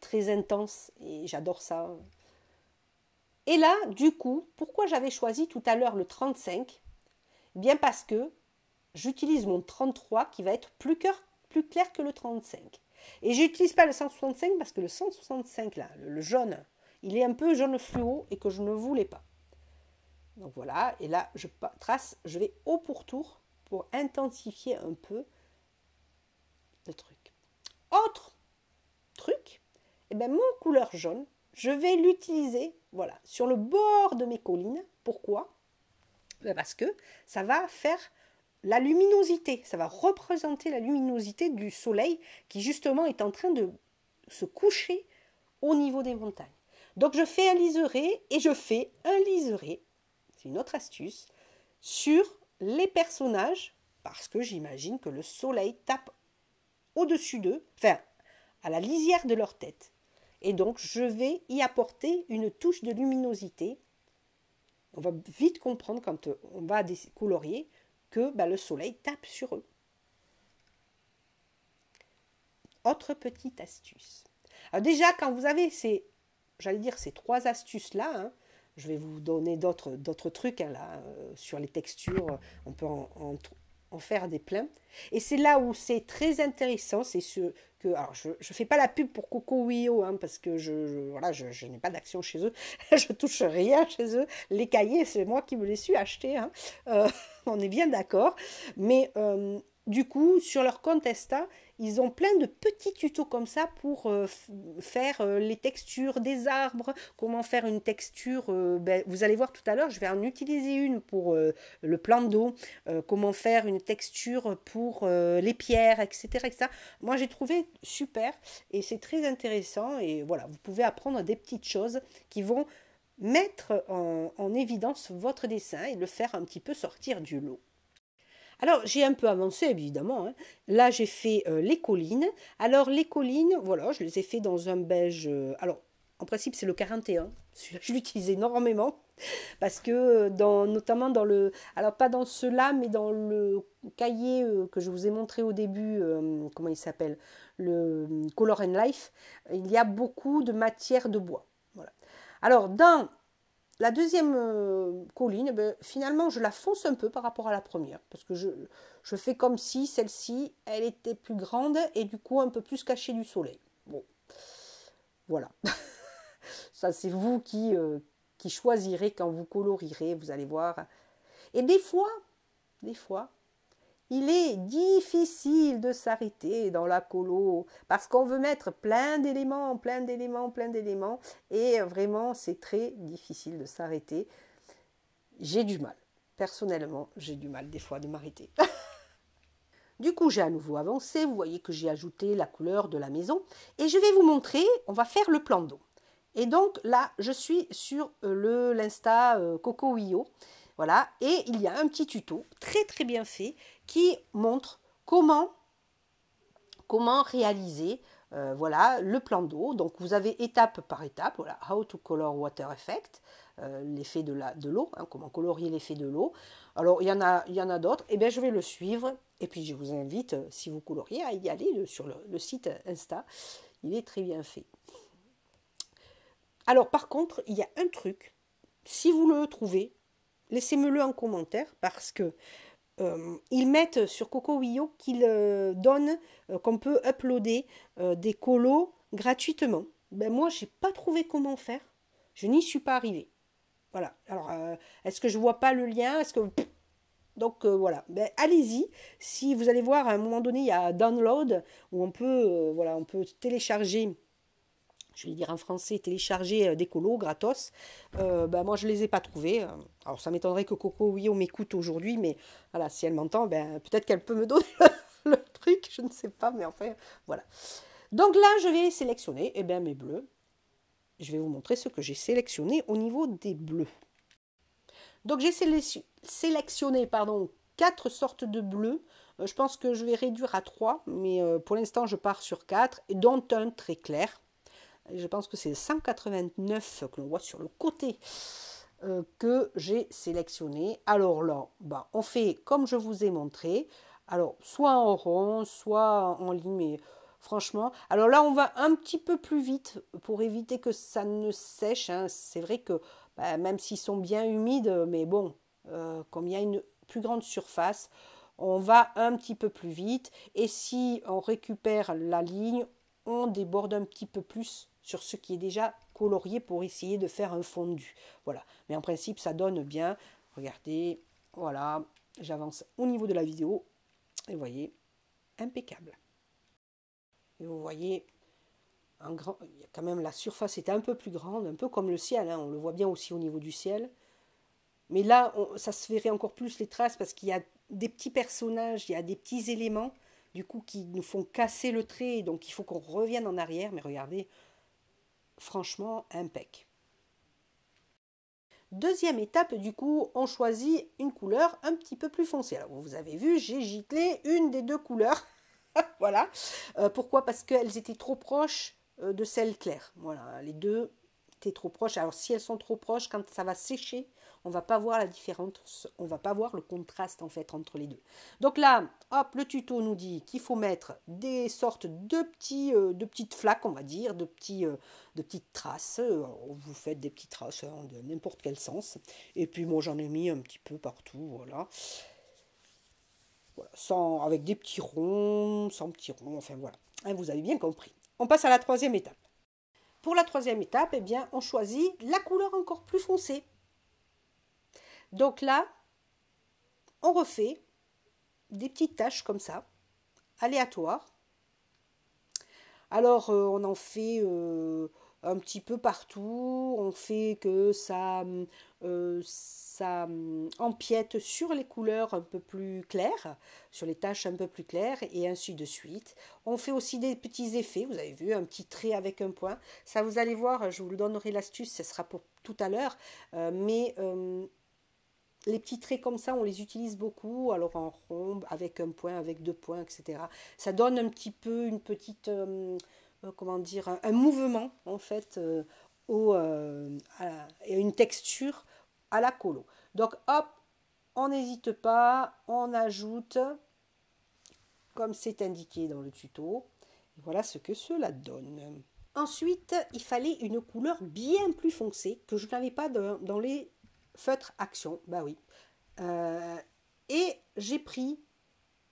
Speaker 1: très intenses, et j'adore ça. Et là, du coup, pourquoi j'avais choisi tout à l'heure le 35 ? Bien parce que j'utilise mon 33 qui va être plus clair que le 35. Et je n'utilise pas le 165 parce que le 165, là, le jaune, il est un peu jaune fluo et que je ne voulais pas. Donc voilà, et là, je trace, je vais au pourtour pour intensifier un peu le truc. Autre truc, eh bien, mon couleur jaune, je vais l'utiliser voilà, sur le bord de mes collines. Pourquoi ? Parce que ça va faire la luminosité, ça va représenter la luminosité du soleil qui justement est en train de se coucher au niveau des montagnes. Donc je fais un liseré et je fais un liseré, c'est une autre astuce, sur les personnages parce que j'imagine que le soleil tape au-dessus d'eux, enfin à la lisière de leur tête. Et donc je vais y apporter une touche de luminosité. On va vite comprendre quand on va décolorier que le soleil tape sur eux. Autre petite astuce. Alors déjà, quand vous avez ces trois astuces-là, hein, je vais vous donner d'autres trucs hein, là, sur les textures, on peut en faire des pleins. Et c'est là où c'est très intéressant, c'est ce que, alors je ne fais pas la pub pour Coco Wio, hein, parce que je n'ai pas d'action chez eux, je touche rien chez eux. Les cahiers, c'est moi qui me les suis achetés, hein. On est bien d'accord. Mais du coup, sur leur compte Insta, ils ont plein de petits tutos comme ça pour faire les textures des arbres, comment faire une texture, vous allez voir tout à l'heure, je vais en utiliser une pour le plan d'eau, comment faire une texture pour les pierres, etc., etc. Moi, j'ai trouvé super et c'est très intéressant et voilà, vous pouvez apprendre des petites choses qui vont mettre en évidence votre dessin et le faire un petit peu sortir du lot. Alors, j'ai un peu avancé, évidemment. Hein. Là, j'ai fait les collines. Alors, les collines, voilà, je les ai fait dans un beige. Alors, en principe, c'est le 41. Je l'utilise énormément. Parce que, notamment dans le. Alors, pas dans ceux-là, mais dans le cahier que je vous ai montré au début, comment il s'appelle ? Le Color and Life. Il y a beaucoup de matière de bois. Voilà. Alors, dans la deuxième colline, finalement, je la fonce un peu par rapport à la première. Parce que je fais comme si celle-ci, elle était plus grande et du coup un peu plus cachée du soleil. Bon. Voilà. Ça, c'est vous qui choisirez quand vous colorirez, vous allez voir. Et des fois, il est difficile de s'arrêter dans la colo parce qu'on veut mettre plein d'éléments, plein d'éléments, plein d'éléments. Et vraiment, c'est très difficile de s'arrêter. J'ai du mal. Personnellement, j'ai du mal des fois de m'arrêter. Du coup, j'ai à nouveau avancé. Vous voyez que j'ai ajouté la couleur de la maison. Et je vais vous montrer, on va faire le plan d'eau. Et donc là, je suis sur l'Insta Coco Wio. Voilà. Et il y a un petit tuto très très bien fait qui montre comment réaliser voilà, le plan d'eau. Donc vous avez étape par étape, voilà, How to color water effect, l'effet de l'eau, hein, comment colorier l'effet de l'eau. Alors il y en a d'autres, et bien je vais le suivre, et puis je vous invite, si vous coloriez, à y aller sur le site Insta, il est très bien fait. Alors par contre, il y a un truc, si vous le trouvez, laissez-me-le en commentaire, parce que ils mettent sur Coco Wio qu'ils donnent, qu'on peut uploader des colos gratuitement. Ben moi, j'ai pas trouvé comment faire. Je n'y suis pas arrivée. Voilà. Alors, est-ce que je vois pas le lien? Est-ce que donc voilà. Ben, allez-y. Si vous allez voir, à un moment donné, il y a download où on peut voilà, on peut télécharger. Je vais dire en français, télécharger des colos gratos. Ben, moi, je ne les ai pas trouvés. Alors, ça m'étonnerait que Coco Wio m'écoute aujourd'hui, mais voilà, si elle m'entend, ben, peut-être qu'elle peut me donner le truc, je ne sais pas, mais enfin, voilà. Donc là, je vais sélectionner eh ben, mes bleus. Je vais vous montrer ce que j'ai sélectionné au niveau des bleus. Donc, j'ai sélectionné, pardon, 4 sortes de bleus. Je pense que je vais réduire à 3, mais pour l'instant, je pars sur 4, dont un très clair. Je pense que c'est 189 que l'on voit sur le côté que j'ai sélectionné. Alors là, bah, on fait comme je vous ai montré. Alors, soit en rond, soit en ligne, mais franchement. Alors là, on va un petit peu plus vite pour éviter que ça ne sèche. Hein. C'est vrai que bah, même s'ils sont bien humides, mais bon, comme il y a une plus grande surface, on va un petit peu plus vite. Et si on récupère la ligne, on déborde un petit peu plus sur ce qui est déjà colorié pour essayer de faire un fondu. Voilà. Mais en principe, ça donne bien. Regardez, voilà, j'avance au niveau de la vidéo. Et vous voyez, impeccable. Et vous voyez, quand même la surface est un peu plus grande, un peu comme le ciel. Hein, on le voit bien aussi au niveau du ciel. Mais là, ça se verrait encore plus les traces parce qu'il y a des petits personnages, il y a des petits éléments du coup qui nous font casser le trait. Donc il faut qu'on revienne en arrière. Mais regardez, franchement, impec. Deuxième étape, du coup, on choisit une couleur un petit peu plus foncée. Alors, vous avez vu, j'ai giclé une des deux couleurs. Voilà. Pourquoi? Parce qu'elles étaient trop proches de celles claires. Voilà, les deux étaient trop proches. Alors, si elles sont trop proches, quand ça va sécher, on va pas voir la différence, on va pas voir le contraste en fait entre les deux. Donc là, hop, le tuto nous dit qu'il faut mettre des sortes de petites flaques, on va dire, de petites traces. Vous faites des petites traces hein, de n'importe quel sens. Et puis moi j'en ai mis un petit peu partout, voilà. Voilà, avec des petits ronds, sans petits ronds, enfin voilà. Hein, vous avez bien compris. On passe à la troisième étape. Pour la troisième étape, eh bien, on choisit la couleur encore plus foncée. Donc là, on refait des petites taches comme ça, aléatoires. Alors, on en fait un petit peu partout. On fait que ça empiète sur les couleurs un peu plus claires, sur les taches un peu plus claires, et ainsi de suite. On fait aussi des petits effets. Vous avez vu, un petit trait avec un point. Ça, vous allez voir, je vous donnerai l'astuce, ce sera pour tout à l'heure. Mais les petits traits comme ça, on les utilise beaucoup, alors en rhombe, avec un point, avec deux points, etc. Ça donne un petit peu une petite, comment dire, un mouvement, en fait, et une texture à la colo. Donc, hop, on n'hésite pas, on ajoute, comme c'est indiqué dans le tuto. Et voilà ce que cela donne. Ensuite, il fallait une couleur bien plus foncée, que je n'avais pas dans les feutres Action. Bah oui. Et j'ai pris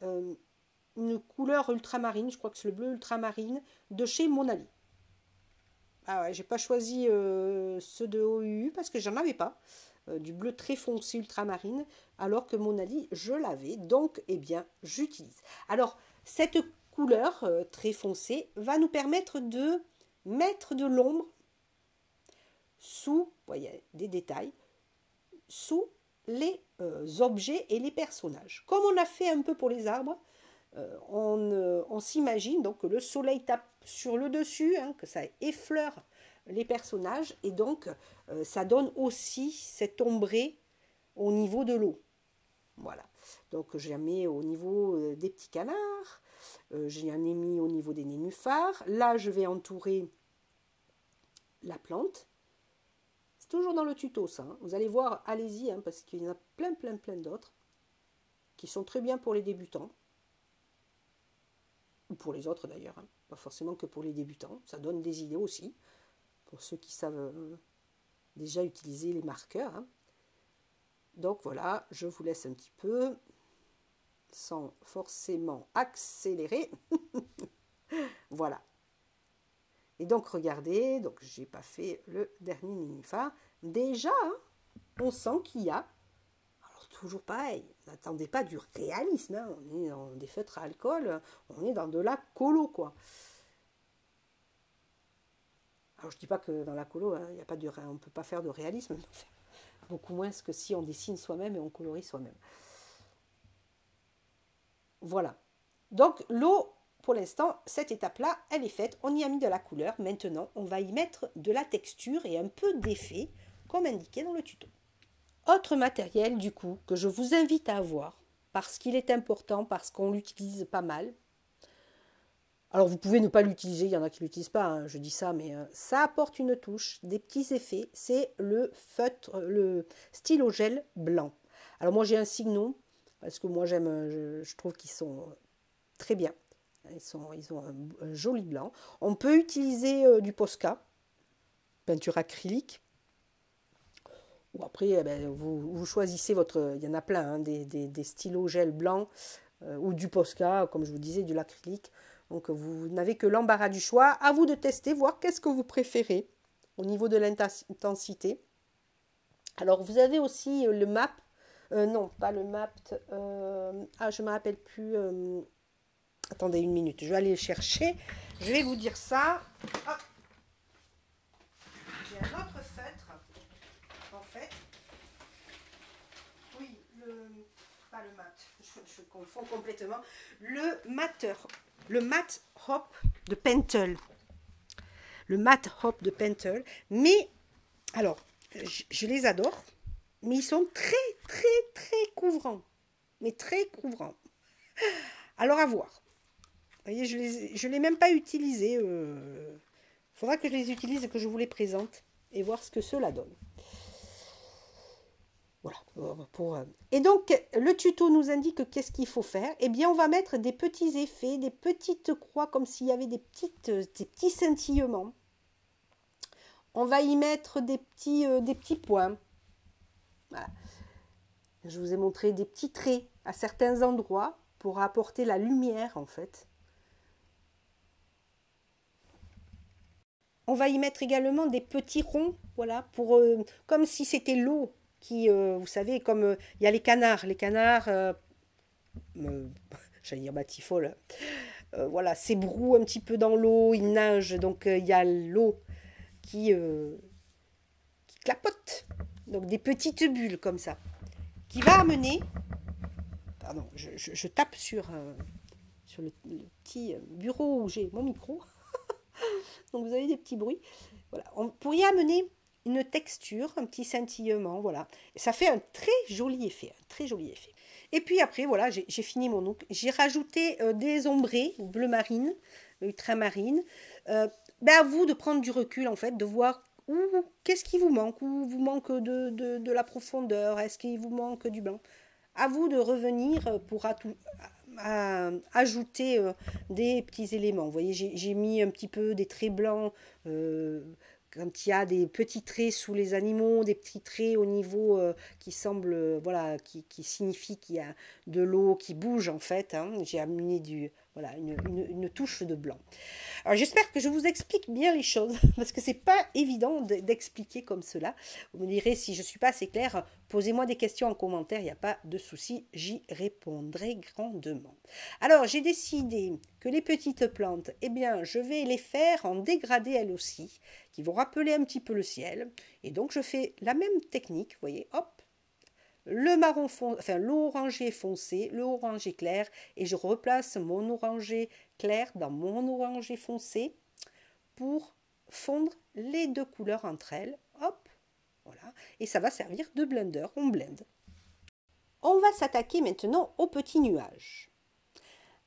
Speaker 1: une couleur ultramarine, je crois que c'est le bleu ultramarine, de chez Monali. Ah ouais, j'ai pas choisi ceux de OUU parce que j'en avais pas. Du bleu très foncé ultramarine, alors que mon Ali, je l'avais. Donc, eh bien, j'utilise. Alors, cette couleur très foncée va nous permettre de mettre de l'ombre sous, voyez, des détails, sous les objets et les personnages. Comme on a fait un peu pour les arbres, on s'imagine donc que le soleil tape sur le dessus, hein, que ça effleure les personnages, et donc ça donne aussi cet ombré au niveau de l'eau. Voilà. Donc j'en mets au niveau des petits canards, j'en ai mis au niveau des nénuphars. Là, je vais entourer la plante. C'est toujours dans le tuto, ça. Hein. Vous allez voir, allez-y, hein, parce qu'il y en a plein d'autres qui sont très bien pour les débutants. Ou pour les autres d'ailleurs, hein. Pas forcément que pour les débutants. Ça donne des idées aussi, pour ceux qui savent déjà utiliser les marqueurs. Hein. Donc voilà, je vous laisse un petit peu, sans forcément accélérer. Voilà. Et donc regardez, donc j'ai pas fait le dernier nénuphar. Déjà, hein, on sent qu'il y a, alors toujours pareil, n'attendez pas du réalisme, hein, on est dans des feutres à alcool, on est dans de la colo, quoi. Alors je dis pas que dans la colo, hein, y a pas de, on ne peut pas faire de réalisme, beaucoup moins que si on dessine soi-même et on colorie soi-même. Voilà. Donc l'eau, pour l'instant, cette étape-là, elle est faite. On y a mis de la couleur. Maintenant, on va y mettre de la texture et un peu d'effet, comme indiqué dans le tuto. Autre matériel, du coup, que je vous invite à avoir, parce qu'il est important, parce qu'on l'utilise pas mal. Alors, vous pouvez ne pas l'utiliser, il y en a qui ne l'utilisent pas, hein, je dis ça, mais ça apporte une touche, des petits effets. C'est le feutre, le stylo gel blanc. Alors, moi, j'ai un Signo, parce que moi, j'aime, je trouve qu'ils sont très bien. Ils ont un joli blanc. On peut utiliser du Posca, peinture acrylique. Ou après, eh ben, vous choisissez votre... Il y en a plein, hein, des stylos gel blanc ou du Posca, comme je vous disais, de l'acrylique. Donc vous n'avez que l'embarras du choix. À vous de tester, voir qu'est-ce que vous préférez au niveau de l'intensité. Alors vous avez aussi le MAP. Non, pas le MAP. Je ne me rappelle plus. Attendez une minute, je vais aller le chercher. Je vais vous dire ça. J'ai un autre feutre. En fait, oui, pas le mat, je confonds complètement. Le mat hop de Pentel. Le mat hop de Pentel. Mais, alors, je les adore, mais ils sont très couvrants. Mais très couvrants. Alors, à voir. Vous voyez, je l'ai même pas utilisé. Faudra que je les utilise et que je vous les présente et voir ce que cela donne. Voilà. Et donc, le tuto nous indique qu'est-ce qu'il faut faire. Eh bien, on va mettre des petits effets, des petites croix, comme s'il y avait des petits scintillements. On va y mettre des petits points. Voilà. Je vous ai montré des petits traits à certains endroits pour apporter la lumière, en fait. On va y mettre également des petits ronds, voilà, comme si c'était l'eau qui, vous savez, comme il y a les canards. Les canards, j'allais dire batifolent, voilà, s'ébrouent un petit peu dans l'eau, ils nagent, donc il y a l'eau qui clapote. Donc des petites bulles comme ça, qui va amener, pardon, je tape sur le petit bureau où j'ai mon micro. Donc vous avez des petits bruits. Voilà. On pourrait amener une texture, un petit scintillement, voilà. Et ça fait un très joli effet, Et puis après, voilà, j'ai fini mon look. J'ai rajouté des ombrés bleu marine, ultramarine. À vous de prendre du recul, en fait, de voir qu'est-ce qui vous manque, où vous manque de la profondeur, est-ce qu'il vous manque du blanc. À vous de revenir pour ajouter des petits éléments. Vous voyez, j'ai mis un petit peu des traits blancs quand il y a des petits traits sous les animaux, des petits traits au niveau qui semblent, voilà, qui signifient qu'il y a de l'eau qui bouge en fait. Hein. J'ai amené Voilà, une touche de blanc. Alors j'espère que je vous explique bien les choses, parce que c'est pas évident d'expliquer comme cela. Vous me direz, si je ne suis pas assez claire, posez-moi des questions en commentaire, il n'y a pas de souci, j'y répondrai grandement. Alors j'ai décidé que les petites plantes, eh bien je vais les faire en dégradé elles aussi, qui vont rappeler un petit peu le ciel. Et donc je fais la même technique, vous voyez, hop, le marron foncé, enfin l'oranger foncé, le orangé clair, et je replace mon orangé clair dans mon orangé foncé pour fondre les deux couleurs entre elles. Hop, voilà, et ça va servir de blender, on blende. On va s'attaquer maintenant aux petits nuages.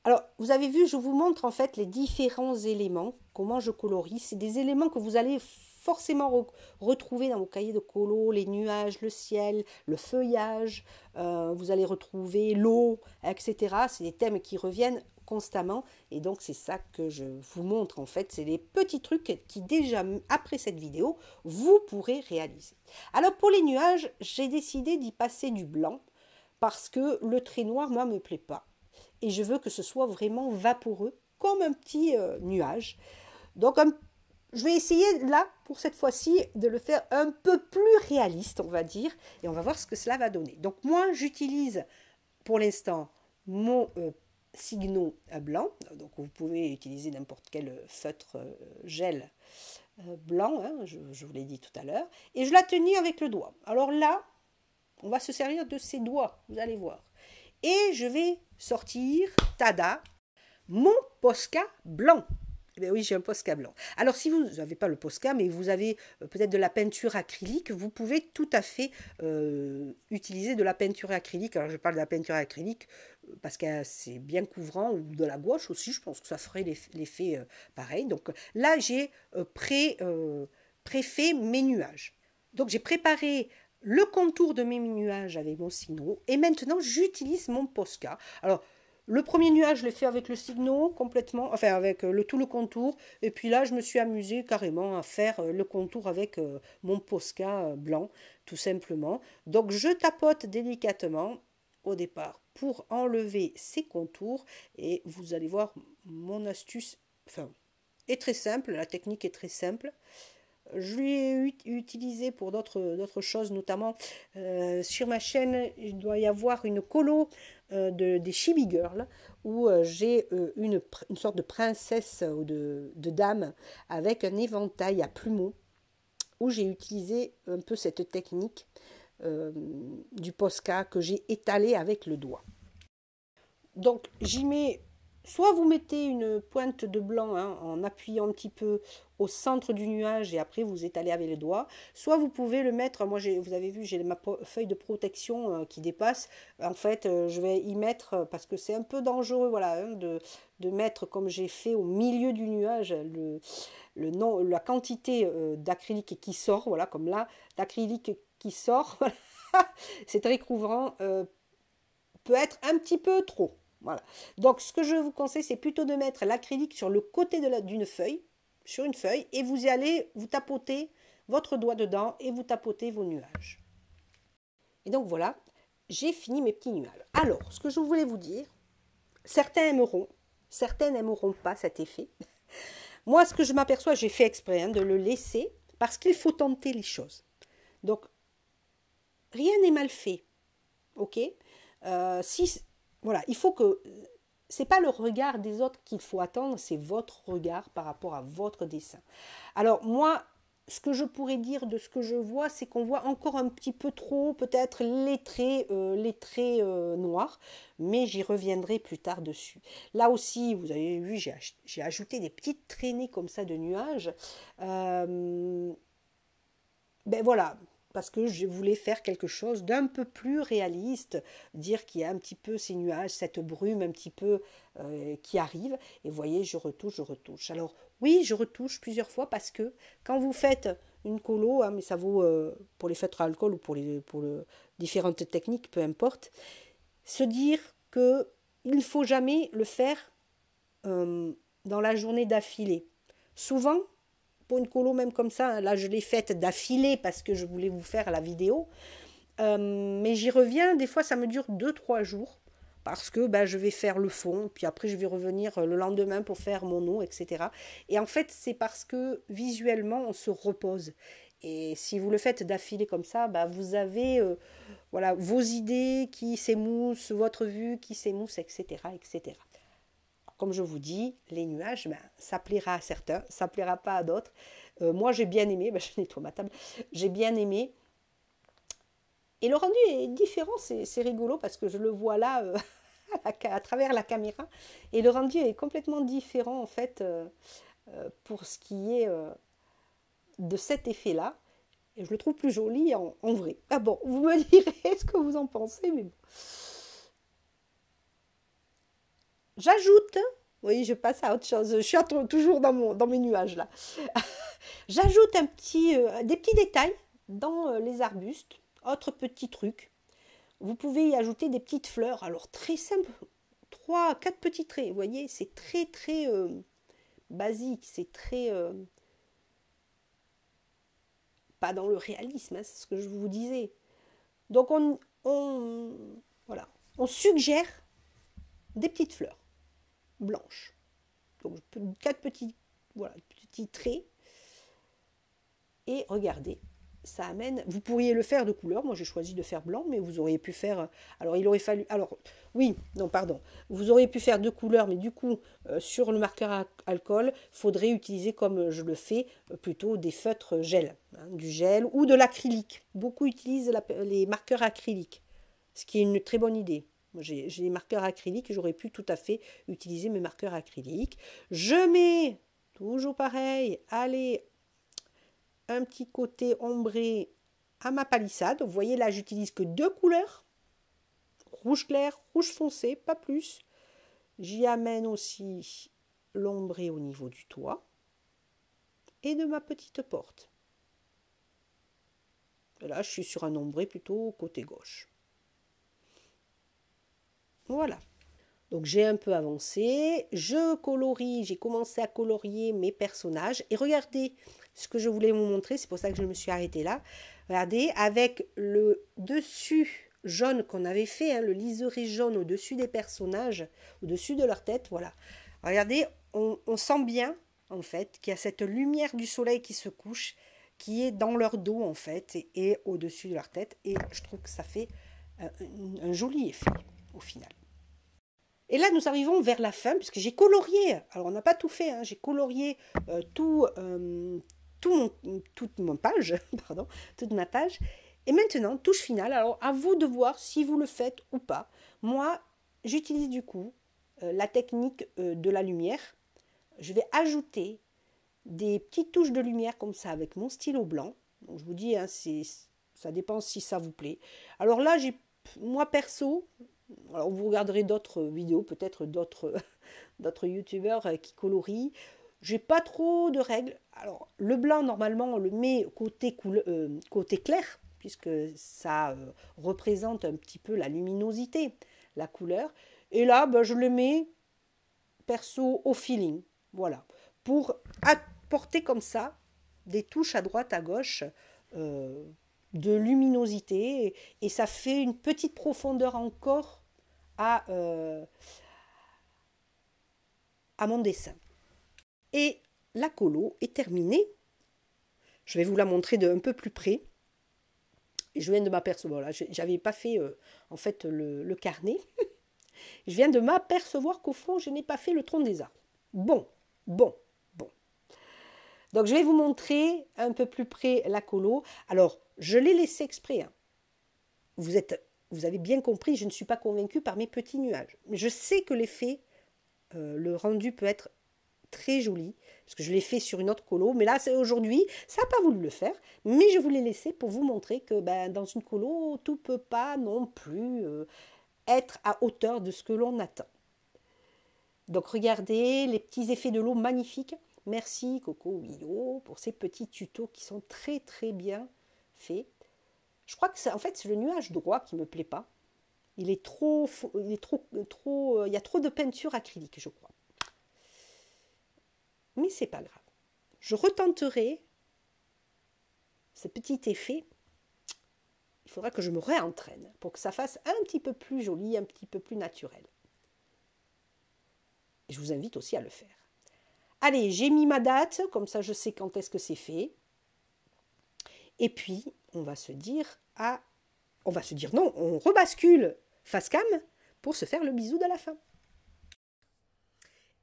Speaker 1: Alors, vous avez vu, je vous montre en fait les différents éléments, comment je colorie. C'est des éléments que vous allez forcément retrouver dans vos cahiers de colo, les nuages, le ciel, le feuillage, vous allez retrouver l'eau, etc. C'est des thèmes qui reviennent constamment et donc c'est ça que je vous montre en fait, c'est les petits trucs qui déjà après cette vidéo, vous pourrez réaliser. Alors pour les nuages, j'ai décidé d'y passer du blanc parce que le trait noir, moi, me plaît pas. Et je veux que ce soit vraiment vaporeux, comme un petit nuage. Donc, je vais essayer là, pour cette fois-ci, de le faire un peu plus réaliste, on va dire. Et on va voir ce que cela va donner. Donc, moi, j'utilise pour l'instant mon Signo blanc. Donc, vous pouvez utiliser n'importe quel feutre gel blanc, hein, je vous l'ai dit tout à l'heure. Et je la tenais avec le doigt. Alors là, on va se servir de ses doigts, vous allez voir. Et je vais sortir, tada, mon Posca blanc. Eh bien oui, j'ai un Posca blanc. Alors, si vous n'avez pas le Posca, mais vous avez peut-être de la peinture acrylique, vous pouvez tout à fait utiliser de la peinture acrylique. Alors, je parle de la peinture acrylique parce que c'est bien couvrant, ou de la gouache aussi, je pense que ça ferait l'effet pareil. Donc là, j'ai préfait mes nuages. Donc, j'ai préparé le contour de mes nuages avec mon Signo. Et maintenant, j'utilise mon Posca. Alors, le premier nuage, je l'ai fait avec le Signo complètement, enfin avec tout le contour. Et puis là, je me suis amusée carrément à faire le contour avec mon Posca blanc, tout simplement. Donc, je tapote délicatement au départ pour enlever ces contours. Et vous allez voir, mon astuce est très simple. La technique est très simple. Je l'ai utilisé pour d'autres choses, notamment sur ma chaîne, il doit y avoir une colo des Chibi Girls où j'ai une sorte de princesse ou de dame avec un éventail à plumeaux où j'ai utilisé un peu cette technique du Posca que j'ai étalé avec le doigt. Donc j'y mets, soit vous mettez une pointe de blanc hein, en appuyant un petit peu au centre du nuage et après vous étalez avec les doigts, soit vous pouvez le mettre, moi vous avez vu j'ai ma feuille de protection qui dépasse, en fait je vais y mettre, parce que c'est un peu dangereux voilà, hein, de mettre comme j'ai fait au milieu du nuage la quantité d'acrylique qui sort, voilà comme là, d'acrylique qui sort, c'est très couvrant, peut être un petit peu trop. Voilà. Donc, ce que je vous conseille, c'est plutôt de mettre l'acrylique sur le côté d'une feuille, sur une feuille, et vous y allez, vous tapotez votre doigt dedans et vous tapotez vos nuages. Et donc, voilà, j'ai fini mes petits nuages. Alors, ce que je voulais vous dire, certains aimeront, certains n'aimeront pas cet effet. Moi, ce que je m'aperçois, j'ai fait exprès hein, de le laisser parce qu'il faut tenter les choses. Donc, rien n'est mal fait, ok voilà, il faut que c'est pas le regard des autres qu'il faut attendre, c'est votre regard par rapport à votre dessin. Alors moi, ce que je pourrais dire de ce que je vois, c'est qu'on voit encore un petit peu trop peut-être les traits noirs, mais j'y reviendrai plus tard dessus. Là aussi, vous avez vu, j'ai ajouté des petites traînées comme ça de nuages. Ben voilà, parce que je voulais faire quelque chose d'un peu plus réaliste, dire qu'il y a un petit peu ces nuages, cette brume un petit peu qui arrive. Et vous voyez, je retouche, je retouche. Alors oui, je retouche plusieurs fois parce que quand vous faites une colo, hein, mais ça vaut pour les feutres à alcool ou pour différentes techniques, peu importe, se dire qu'il ne faut jamais le faire dans la journée d'affilée. Souvent, pour une colo même comme ça, là je l'ai faite d'affilée parce que je voulais vous faire la vidéo, mais j'y reviens, des fois ça me dure 2-3 jours, parce que ben, je vais faire le fond, puis après je vais revenir le lendemain pour faire mon eau, etc. Et en fait, c'est parce que visuellement, on se repose. Et si vous le faites d'affilée comme ça, ben, vous avez voilà, vos idées qui s'émoussent, votre vue qui s'émousse, etc., etc. Comme je vous dis, les nuages, ben, ça plaira à certains, ça plaira pas à d'autres. Moi, j'ai bien aimé, ben, je nettoie ma table, j'ai bien aimé. Et le rendu est différent, c'est rigolo parce que je le vois là à travers la caméra. Et le rendu est complètement différent en fait pour ce qui est de cet effet-là. Et je le trouve plus joli en vrai. Ah bon, vous me direz ce que vous en pensez, mais bon. J'ajoute, oui, je passe à autre chose. Je suis toujours dans mes nuages là. J'ajoute des petits détails dans les arbustes. Autre petit truc. Vous pouvez y ajouter des petites fleurs. Alors très simple, 3, 4 petits traits. Vous voyez, c'est très très basique. C'est très pas dans le réalisme. Hein, c'est ce que je vous disais. Donc voilà, on suggère des petites fleurs blanches. Donc 4 petits, voilà, petits traits. Et regardez, ça amène. Vous pourriez le faire de couleur. Moi, j'ai choisi de faire blanc, mais vous auriez pu faire. Alors, il aurait fallu. Alors, oui, non, pardon. Vous auriez pu faire deux couleurs, mais du coup, sur le marqueur à alcool, il faudrait utiliser, comme je le fais, plutôt des feutres gel, hein, du gel ou de l'acrylique. Beaucoup utilisent les marqueurs acryliques, ce qui est une très bonne idée. J'ai des marqueurs acryliques, j'aurais pu tout à fait utiliser mes marqueurs acryliques. Je mets toujours pareil, allez, un petit côté ombré à ma palissade. Vous voyez là, j'utilise que deux couleurs, rouge clair, rouge foncé, pas plus. J'y amène aussi l'ombré au niveau du toit et de ma petite porte. Et là, je suis sur un ombré plutôt côté gauche. Voilà. Donc j'ai un peu avancé, j'ai commencé à colorier mes personnages. Et regardez ce que je voulais vous montrer, c'est pour ça que je me suis arrêtée là. Regardez, avec le dessus jaune qu'on avait fait, hein, le liseré jaune au-dessus des personnages, au-dessus de leur tête, voilà. Regardez, on sent bien, en fait, qu'il y a cette lumière du soleil qui se couche, qui est dans leur dos, en fait, et au-dessus de leur tête. Et je trouve que ça fait un joli effet, au final. Et là, nous arrivons vers la fin, puisque j'ai colorié. Alors, on n'a pas tout fait, hein, j'ai colorié toute ma page, pardon, toute ma page. Et maintenant, touche finale. Alors, à vous de voir si vous le faites ou pas. Moi, j'utilise du coup la technique de la lumière. Je vais ajouter des petites touches de lumière comme ça avec mon stylo blanc. Donc, je vous dis, hein, ça dépend si ça vous plaît. Alors là, moi perso, alors vous regarderez d'autres vidéos, peut-être d'autres youtubeurs qui colorient. J'ai pas trop de règles. Alors le blanc normalement on le met côté clair puisque ça représente un petit peu la luminosité, la couleur. Et là ben, je le mets perso au feeling, voilà, pour apporter comme ça des touches à droite à gauche. De luminosité et ça fait une petite profondeur encore à mon dessin. Et la colo est terminée. Je vais vous la montrer d'un peu plus près. Et je viens de m'apercevoir, là, j'avais pas fait en fait le carnet. Je viens de m'apercevoir qu'au fond, je n'ai pas fait le tronc des arbres. Bon. Donc je vais vous montrer un peu plus près la colo. Alors, je l'ai laissé exprès. Hein. Vous avez bien compris, je ne suis pas convaincue par mes petits nuages. Mais je sais que l'effet, le rendu peut être très joli, parce que je l'ai fait sur une autre colo. Mais là, c'est aujourd'hui, ça n'a pas voulu le faire. Mais je vous l'ai laissé pour vous montrer que ben, dans une colo, tout ne peut pas non plus être à hauteur de ce que l'on attend. Donc regardez les petits effets de l'eau magnifiques. Merci Coco Willow pour ces petits tutos qui sont très très bien faits. Je crois que en fait c'est le nuage droit qui me plaît pas. Il y a trop de peinture acrylique, je crois. Mais c'est pas grave. Je retenterai ce petit effet. Il faudra que je me réentraîne pour que ça fasse un petit peu plus joli, un petit peu plus naturel. Et je vous invite aussi à le faire. Allez, j'ai mis ma date, comme ça je sais quand est-ce que c'est fait. Et puis, on va se dire non, on rebascule face cam pour se faire le bisou de la fin.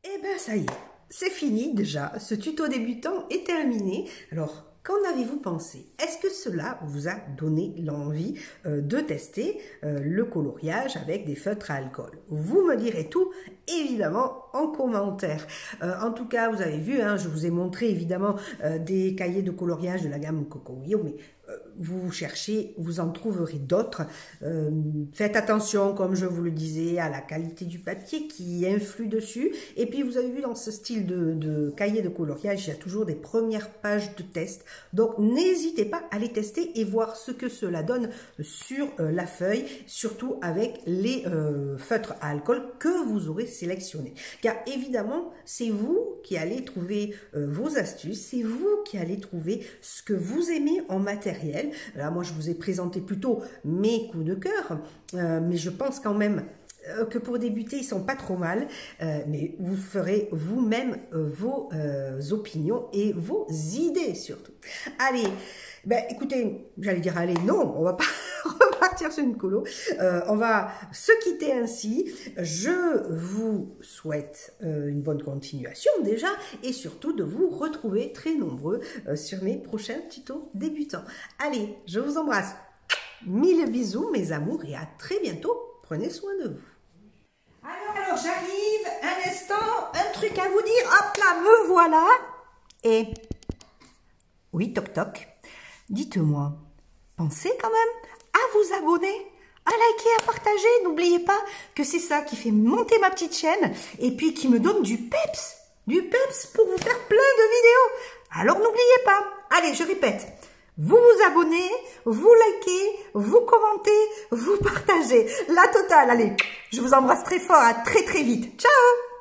Speaker 1: Eh bien, ça y est, c'est fini déjà. Ce tuto débutant est terminé. Alors, qu'en avez-vous pensé? Est-ce que cela vous a donné l'envie de tester le coloriage avec des feutres à alcool? Vous me direz tout, évidemment, en commentaire. En tout cas, vous avez vu, hein, je vous ai montré évidemment des cahiers de coloriage de la gamme Cocoyo, mais vous cherchez, vous en trouverez d'autres. Faites attention, comme je vous le disais, à la qualité du papier qui influe dessus. Et puis, vous avez vu, dans ce style de cahier de coloriage, il y a toujours des premières pages de test. Donc, n'hésitez pas à les tester et voir ce que cela donne sur la feuille, surtout avec les feutres à alcool que vous aurez sélectionnés. Car évidemment, c'est vous qui allez trouver vos astuces, c'est vous qui allez trouver ce que vous aimez en matériel. Là, moi, je vous ai présenté plutôt mes coups de cœur, mais je pense quand même que pour débuter, ils ne sont pas trop mal, mais vous ferez vous-même vos opinions et vos idées surtout. Allez, ben, écoutez, j'allais dire allez, non, on va pas repartir sur une colo, on va se quitter ainsi. Je vous souhaite une bonne continuation déjà et surtout de vous retrouver très nombreux sur mes prochains tutos débutants. Allez, je vous embrasse, mille bisous mes amours et à très bientôt, prenez soin de vous. Alors j'arrive, un instant, un truc à vous dire, hop là, me voilà. Et oui, toc toc, dites-moi, pensez quand même à vous abonner, à liker, à partager. N'oubliez pas que c'est ça qui fait monter ma petite chaîne et puis qui me donne du peps pour vous faire plein de vidéos. Alors n'oubliez pas, allez, je répète, vous vous abonnez, vous likez, vous commentez, vous partagez, la totale. Allez, je vous embrasse très fort, à très très vite. Ciao!